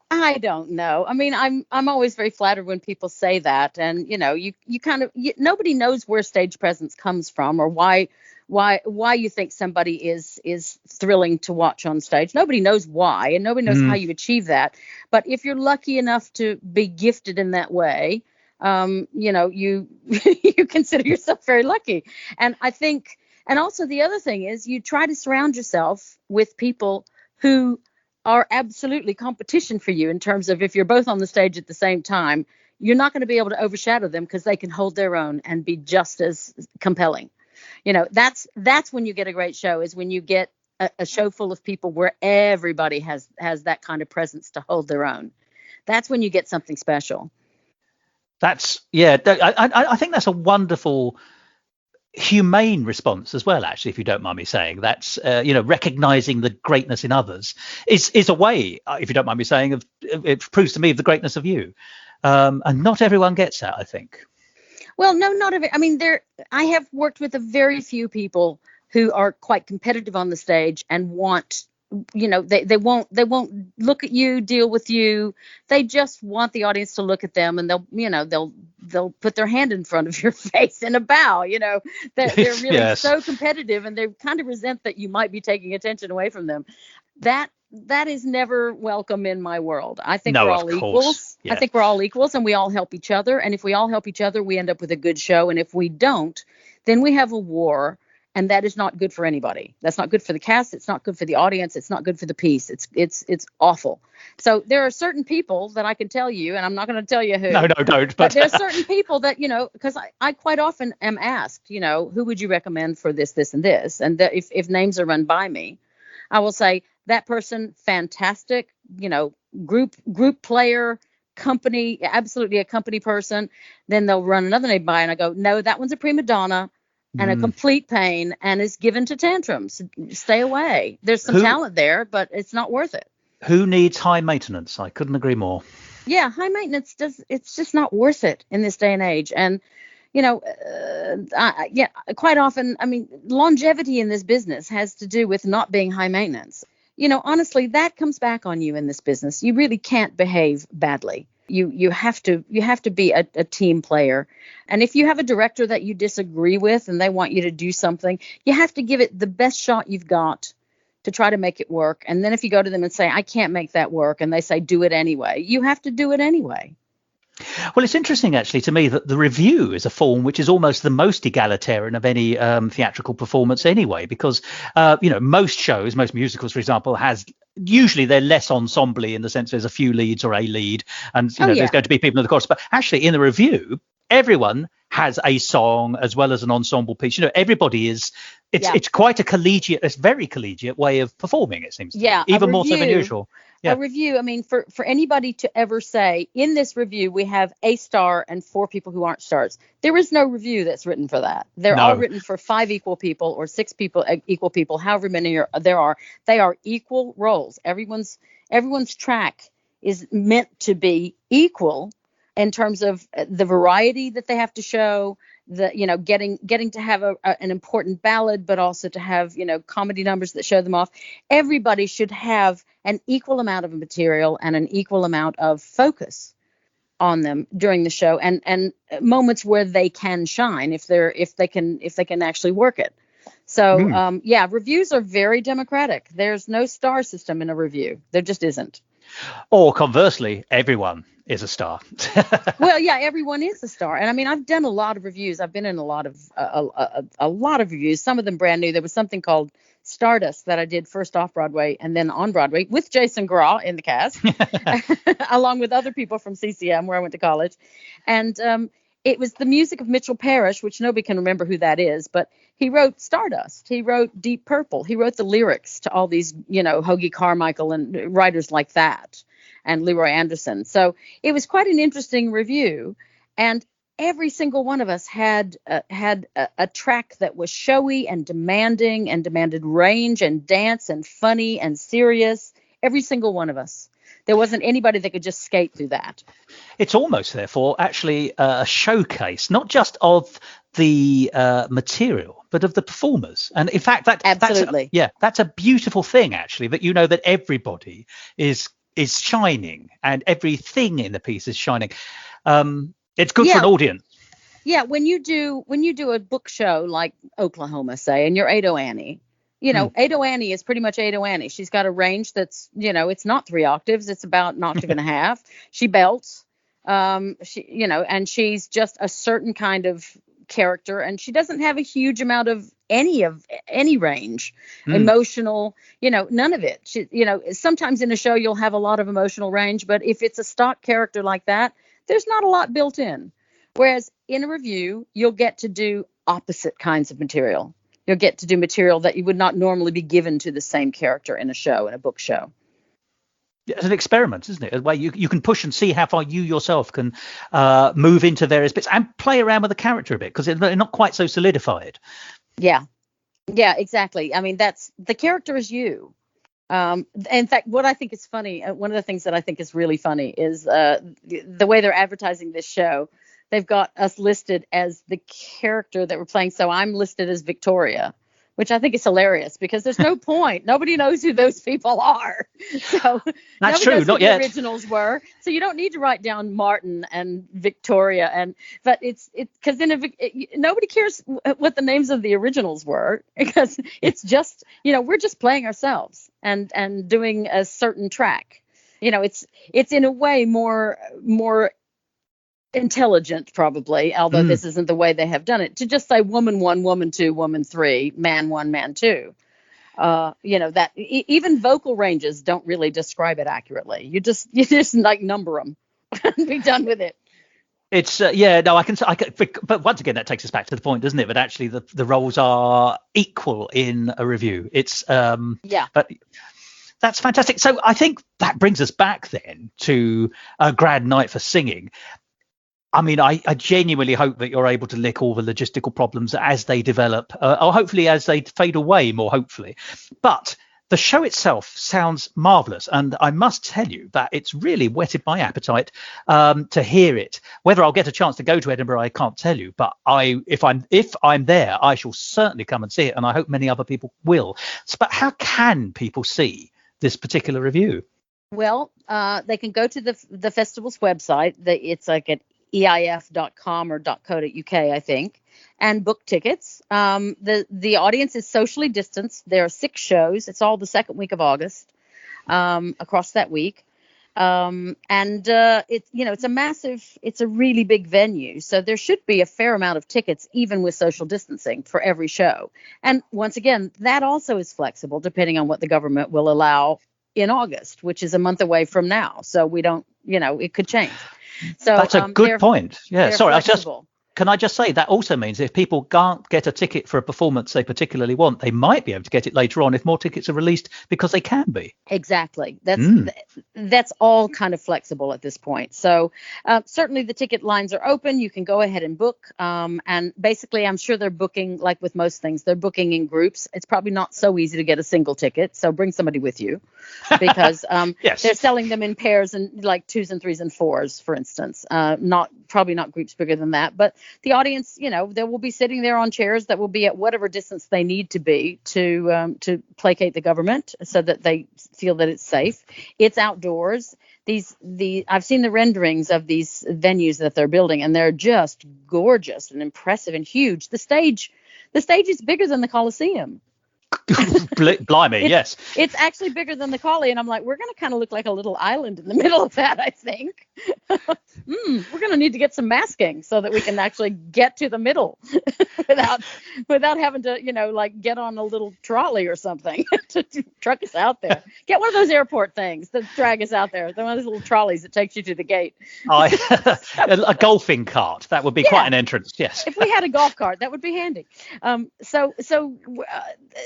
I don't know. I'm always very flattered when people say that. And, you kind of, nobody knows where stage presence comes from or why you think somebody is thrilling to watch on stage. Nobody knows why, and nobody knows how you achieve that. But if you're lucky enough to be gifted in that way, you consider yourself very lucky. And I think, and also the other thing is you try to surround yourself with people who are absolutely competition for you in terms of if you're both on the stage at the same time, you're not going to be able to overshadow them because they can hold their own and be just as compelling. That's when you get a great show, is when you get a show full of people where everybody has that kind of presence to hold their own. That's when you get something special. I think that's a wonderful humane response as well, actually, if you don't mind me saying. That's recognizing the greatness in others is a way, if you don't mind me saying, of it proves to me of the greatness of you, and not everyone gets that, I think. Well, no, not every. I have worked with a very few people who are quite competitive on the stage and want, they won't look at you, deal with you. They just want the audience to look at them, and they'll put their hand in front of your face in a bow. They're really yes. So competitive, and they kind of resent that you might be taking attention away from them. That is never welcome in my world. I think we're all equals. Yeah. I think we're all equals, and we all help each other. And if we all help each other, we end up with a good show. And if we don't, then we have a war, and that is not good for anybody. That's not good for the cast. It's not good for the audience. It's not good for the piece. It's awful. So there are certain people that I can tell you, and I'm not going to tell you who. No, don't. But there are certain people that, because I quite often am asked, who would you recommend for this, this, and this? And if names are run by me, I will say, that person, fantastic, group player, company, absolutely a company person. Then they'll run another name by, and I go, no, that one's a prima donna and a complete pain and is given to tantrums. Stay away. There's some talent there, but it's not worth it. Who needs high maintenance? I couldn't agree more. Yeah, high maintenance it's just not worth it in this day and age. And quite often, longevity in this business has to do with not being high maintenance. Honestly, that comes back on you in this business. You really can't behave badly. You have to be a team player. And if you have a director that you disagree with and they want you to do something, you have to give it the best shot you've got to try to make it work. And then if you go to them and say, I can't make that work, and they say, do it anyway, you have to do it anyway. Well, it's interesting, actually, to me that the review is a form which is almost the most egalitarian of any theatrical performance anyway, because, most shows, most musicals, for example, usually they're less ensemble in the sense there's a few leads or a lead and, there's going to be people in the chorus. But actually in the review, everyone has a song as well as an ensemble piece. Everybody is. It's quite it's very collegiate way of performing. It seems to be, even more so than usual. Yeah. A review. I mean, for anybody to ever say in this review we have a star and 4 people who aren't stars, there is no review that's written for that. They're all written for 5 equal people or 6 people, equal people, however many there are. They are equal roles. Everyone's track is meant to be equal in terms of the variety that they have to show, getting to have an important ballad, but also to have, comedy numbers that show them off. Everybody should have an equal amount of material and an equal amount of focus on them during the show, and moments where they can shine if they can actually work it. So reviews are very democratic. There's no star system in a review. There just isn't. Or conversely, everyone is a star. Well, yeah, everyone is a star. And I mean, I've done a lot of reviews. I've been in a lot of reviews, some of them brand new. There was something called Stardust that I did first off Broadway and then on Broadway with Jason Graw in the cast, along with other people from CCM where I went to college. And it was the music of Mitchell Parrish, which nobody can remember who that is, but he wrote Stardust. He wrote Deep Purple. He wrote the lyrics to all these, Hoagie Carmichael and writers like that, and Leroy Anderson. So it was quite an interesting review. And every single one of us had a track that was showy and demanded range and dance and funny and serious. Every single one of us. There wasn't anybody that could just skate through that. It's almost, therefore, actually a showcase, not just of the material, but of the performers. And in fact, that's a beautiful thing, actually, that that everybody is shining and everything in the piece is shining. It's good for an audience. Yeah, when you do a book show like Oklahoma, say, and you're Ado Annie. Ado Annie is pretty much Ado Annie. She's got a range that's, it's not 3 octaves. It's about an octave and a half. She belts, and she's just a certain kind of character. And she doesn't have a huge amount of any range, emotional, none of it. She, sometimes in a show you'll have a lot of emotional range, but if it's a stock character like that, there's not a lot built in. Whereas in a review, you'll get to do opposite kinds of material. You'll get to do material that you would not normally be given to the same character in a book show. It's an experiment, isn't it? A way you can push and see how far you yourself can move into various bits and play around with the character a bit, because they're not quite so solidified. Yeah, exactly. I mean, the character is you. In fact, what I think is funny, one of the things that I think is really funny is the way they're advertising this show. They've got us listed as the character that we're playing. So I'm listed as Victoria, which I think is hilarious because there's no point. Nobody knows who those people are. So that's true. Knows not who yet. The originals were. So you don't need to write down Martin and Victoria. But it's because then nobody cares what the names of the originals were, because it's just, we're just playing ourselves and doing a certain track. It's in a way more intelligent, probably, although this isn't the way they have done it, to just say woman 1, woman 2, woman 3, man 1, man 2. That even vocal ranges don't really describe it accurately. You just like number them and be done with it. It's I can, but once again that takes us back to the point, doesn't it? But actually the roles are equal in a review. It's but that's fantastic. So I think that brings us back then to a Grad Night for Singing. I mean, I genuinely hope that you're able to lick all the logistical problems as they develop, or hopefully as they fade away, more hopefully. But the show itself sounds marvelous, and I must tell you that it's really whetted my appetite to hear it. Whether I'll get a chance to go to Edinburgh, I can't tell you, but if I'm there, I shall certainly come and see it, and I hope many other people will. But how can people see this particular review? Well, they can go to the festival's website. It's like at eif.com or .co.uk, I think, and book tickets. The audience is socially distanced. There are 6 shows. It's all the second week of August, across that week. It's a really big venue. So there should be a fair amount of tickets, even with social distancing, for every show. And once again, that also is flexible depending on what the government will allow in August, which is a month away from now. So we don't, it could change. So that's a good point. Yeah, sorry, flexible. Can I just say that also means if people can't get a ticket for a performance they particularly want, they might be able to get it later on if more tickets are released because they can be. Exactly. That's all kind of flexible at this point. So certainly the ticket lines are open. You can go ahead and book. And basically, I'm sure they're booking, like with most things, they're booking in groups. It's probably not so easy to get a single ticket. So bring somebody with you because yes. They're selling them in pairs and like 2s and 3s and 4s, for instance. Probably not groups bigger than that. But the audience, they will be sitting there on chairs that will be at whatever distance they need to be to placate the government so that they feel that it's safe. It's outdoors. I've seen the renderings of these venues that they're building, and they're just gorgeous and impressive and huge. The stage is bigger than the Coliseum. Blimey, yes. It's actually bigger than the Collie, and I'm like, we're going to kind of look like a little island in the middle of that, I think. We're going to need to get some masking so that we can actually get to the middle without having to, like get on a little trolley or something to truck us out there. Get one of those airport things that drag us out there. One of those little trolleys that takes you to the gate. A golfing cart. That would be quite an entrance, yes. If we had a golf cart, that would be handy.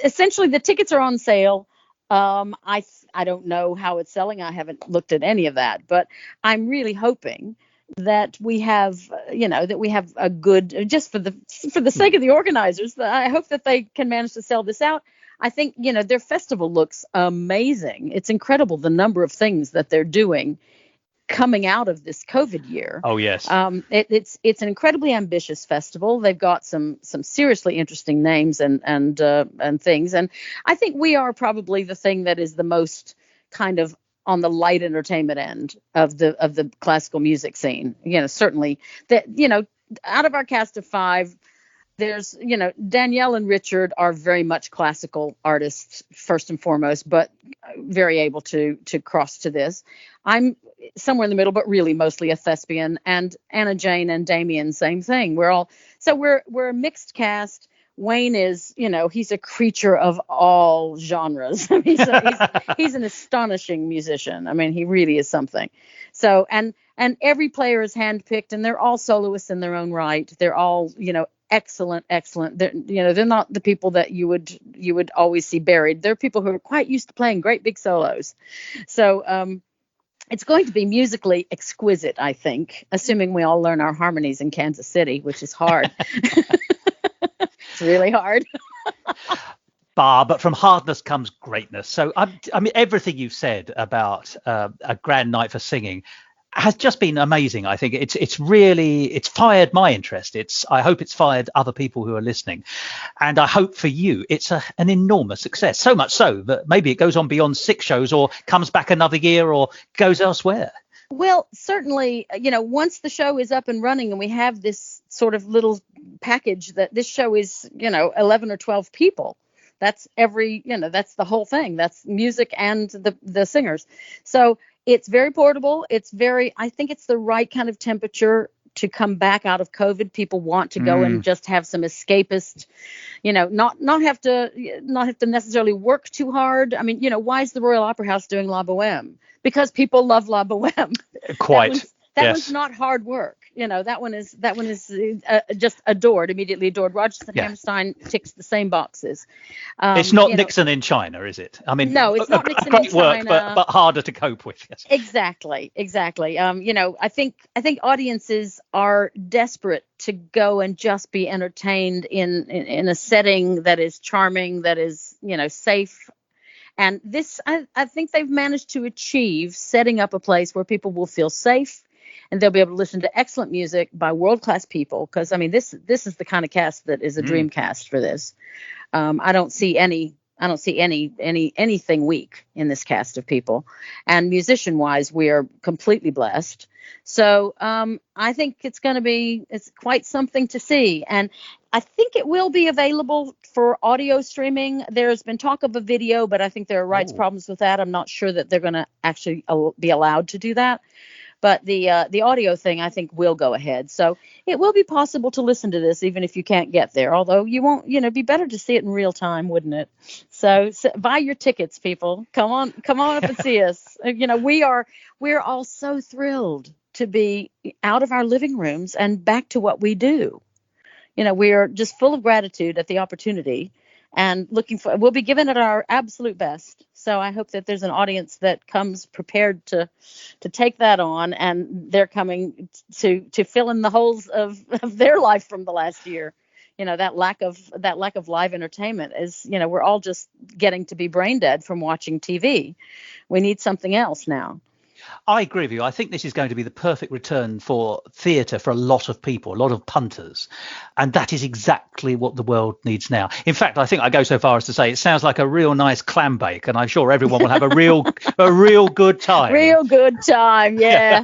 Essentially, the tickets are on sale. I don't know how it's selling. I haven't looked at any of that, but I'm really hoping that we have, a good, just for the sake of the organizers, I hope that they can manage to sell this out. I think, their festival looks amazing. It's incredible the number of things that they're doing coming out of this COVID year. Oh, yes. It's an incredibly ambitious festival. They've got some seriously interesting names and things. And I think we are probably the thing that is the most kind of on the light entertainment end of the classical music scene. Certainly that, out of our cast of 5, there's, Danielle and Richard are very much classical artists first and foremost, but very able to cross to this. I'm somewhere in the middle, but really mostly a thespian. And Anna Jane and Damien, same thing. We're a mixed cast. Wayne is, he's a creature of all genres. He's an astonishing musician. I mean, he really is something. So, and every player is handpicked, and they're all soloists in their own right. They're all, excellent. They're not the people that you would always see buried. They're people who are quite used to playing great big solos. So, it's going to be musically exquisite, I think, assuming we all learn our harmonies in Kansas City, which is hard. It's really hard. But from hardness comes greatness. So, I mean, everything you've said about a grand night for singing has just been amazing. I think it's fired my interest. I hope it's fired other people who are listening, and I hope for you it's an enormous success. So much so that maybe it goes on beyond 6 shows, or comes back another year, or goes elsewhere. Well, certainly, once the show is up and running and we have this sort of little package that this show is, 11 or 12 people. That's that's the whole thing. That's music and the singers. So it's very portable. I think it's the right kind of temperature to come back out of COVID. People want to go and just have some escapist, not have to necessarily work too hard. I mean, why is the Royal Opera House doing La Boheme? Because people love La Boheme. Quite. That one's not hard work. That one is just immediately adored. Rodgers and Hammerstein ticks the same boxes. It's not Nixon in China, is it? I mean, no, it's not Nixon in China. Great work, but harder to cope with. Yes. Exactly. I think audiences are desperate to go and just be entertained in a setting that is charming, that is, safe. And this, I think they've managed to achieve setting up a place where people will feel safe, and they'll be able to listen to excellent music by world-class people. Because, I mean, this is the kind of cast that is a dream cast for this. I don't see anything weak in this cast of people. And musician-wise, we are completely blessed. So I think it's quite something to see. And I think it will be available for audio streaming. There's been talk of a video, but I think there are rights problems with that. I'm not sure that they're going to actually be allowed to do that. But the audio thing, I think, will go ahead. So it will be possible to listen to this even if you can't get there. Although you won't, be better to see it in real time, wouldn't it? So buy your tickets, people. Come on up and see us. We're all so thrilled to be out of our living rooms and back to what we do. We are just full of gratitude at the opportunity and we'll be giving it our absolute best. So I hope that there's an audience that comes prepared to take that on, and they're coming to fill in the holes of their life from the last year. That lack of live entertainment is, we're all just getting to be brain dead from watching TV. We need something else now. I agree with you. I think this is going to be the perfect return for theatre for a lot of people, a lot of punters. And that is exactly what the world needs now. In fact, I think I go so far as to say it sounds like a real nice clam bake, and I'm sure everyone will have a real good time. Real good time, yeah.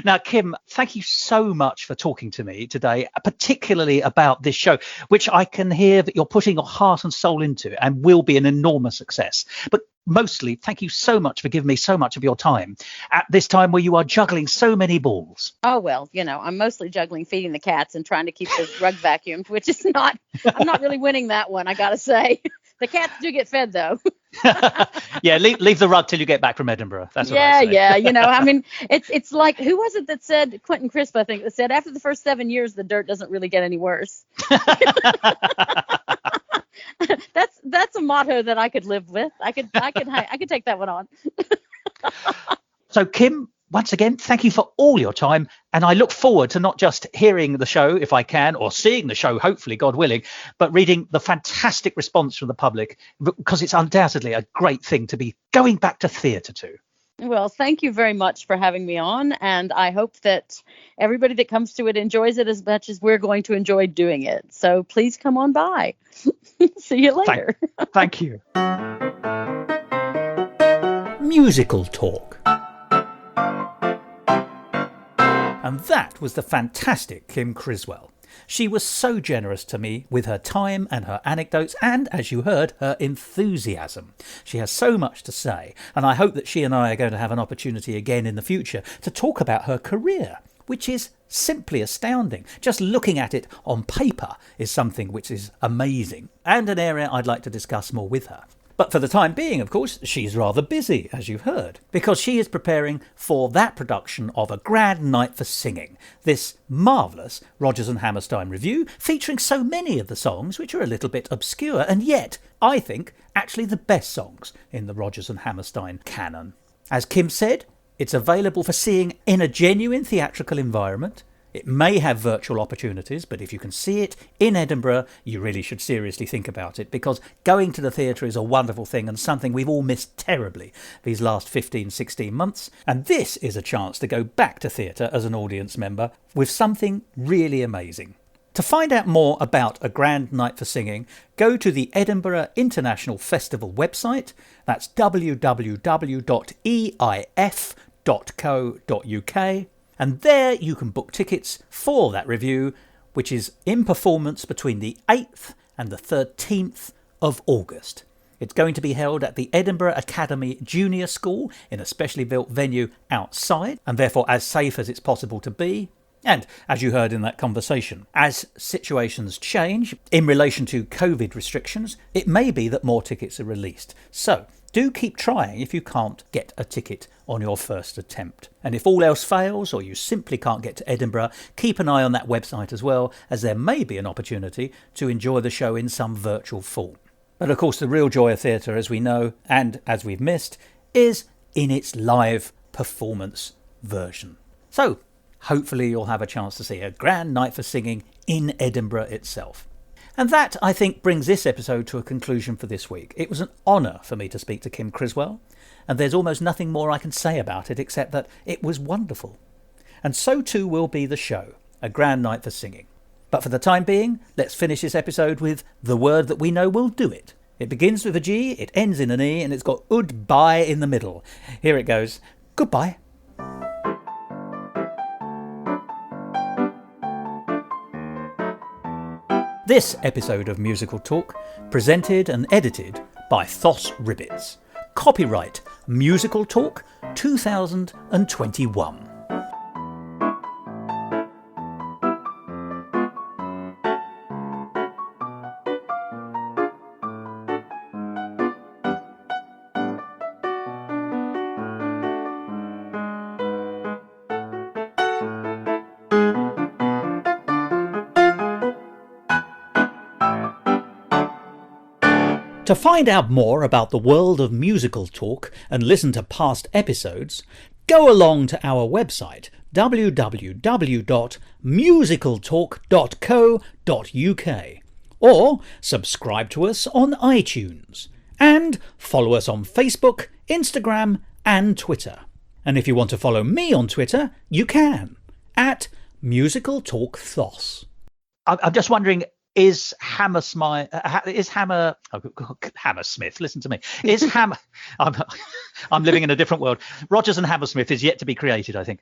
Now, Kim, thank you so much for talking to me today, particularly about this show, which I can hear that you're putting your heart and soul into and will be an enormous success. But mostly, thank you so much for giving me so much of your time at this time where you are juggling so many balls. Oh, well, I'm mostly juggling feeding the cats and trying to keep the rug vacuumed, which is I'm not really winning that one, I got to say. The cats do get fed, though. Yeah, leave the rug till you get back from Edinburgh. That's what I say. Yeah. I mean, it's like, who was it that said, Quentin Criswell, I think, that said, after the first 7 years, the dirt doesn't really get any worse. That's a motto that I could live with. I could take that one on. So, Kim, once again, thank you for all your time. And I look forward to not just hearing the show, if I can, or seeing the show, hopefully, God willing, but reading the fantastic response from the public, because it's undoubtedly a great thing to be going back to theatre to. Well, thank you very much for having me on. And I hope that everybody that comes to it enjoys it as much as we're going to enjoy doing it. So please come on by. See you later. Thank you. Musical Talk. And that was the fantastic Kim Criswell. She was so generous to me with her time and her anecdotes and, as you heard, her enthusiasm. She has so much to say, and I hope that she and I are going to have an opportunity again in the future to talk about her career, which is simply astounding. Just looking at it on paper is something which is amazing, and an area I'd like to discuss more with her. But for the time being, of course, she's rather busy, as you've heard, because she is preparing for that production of A Grand Night for Singing, this marvellous Rodgers and Hammerstein revue featuring so many of the songs which are a little bit obscure, and yet, I think, actually the best songs in the Rodgers and Hammerstein canon. As Kim said, it's available for seeing in a genuine theatrical environment. It may have virtual opportunities, but if you can see it in Edinburgh, you really should seriously think about it, because going to the theatre is a wonderful thing and something we've all missed terribly these last 16 months. And this is a chance to go back to theatre as an audience member with something really amazing. To find out more about A Grand Night for Singing, go to the Edinburgh International Festival website. That's www.eif.co.uk. And there you can book tickets for that review, which is in performance between the 8th and the 13th of August. It's going to be held at the Edinburgh Academy Junior School in a specially built venue outside, and therefore as safe as it's possible to be. And as you heard in that conversation, as situations change in relation to COVID restrictions, it may be that more tickets are released. So do keep trying if you can't get a ticket on your first attempt. And if all else fails, or you simply can't get to Edinburgh, keep an eye on that website as well, as there may be an opportunity to enjoy the show in some virtual form. But of course, the real joy of theatre, as we know, and as we've missed, is in its live performance version. So hopefully you'll have a chance to see A Grand Night for Singing in Edinburgh itself. And that, I think, brings this episode to a conclusion for this week. It was an honour for me to speak to Kim Criswell, and there's almost nothing more I can say about it except that it was wonderful. And so too will be the show, A Grand Night for Singing. But for the time being, let's finish this episode with the word that we know will do it. It begins with a G, it ends in an E, and it's got goodbye in the middle. Here it goes. Goodbye. This episode of Musical Talk, presented and edited by Thos Ribbits. Copyright Musical Talk 2021. To find out more about the world of musical talk and listen to past episodes, go along to our website www.musicaltalk.co.uk or subscribe to us on iTunes and follow us on Facebook, Instagram and Twitter. And if you want to follow me on Twitter, you can at musicaltalkthos. I'm just wondering, is Hammersmith? Listen to me. Is Hammer? I'm living in a different world. Rodgers and Hammersmith is yet to be created, I think.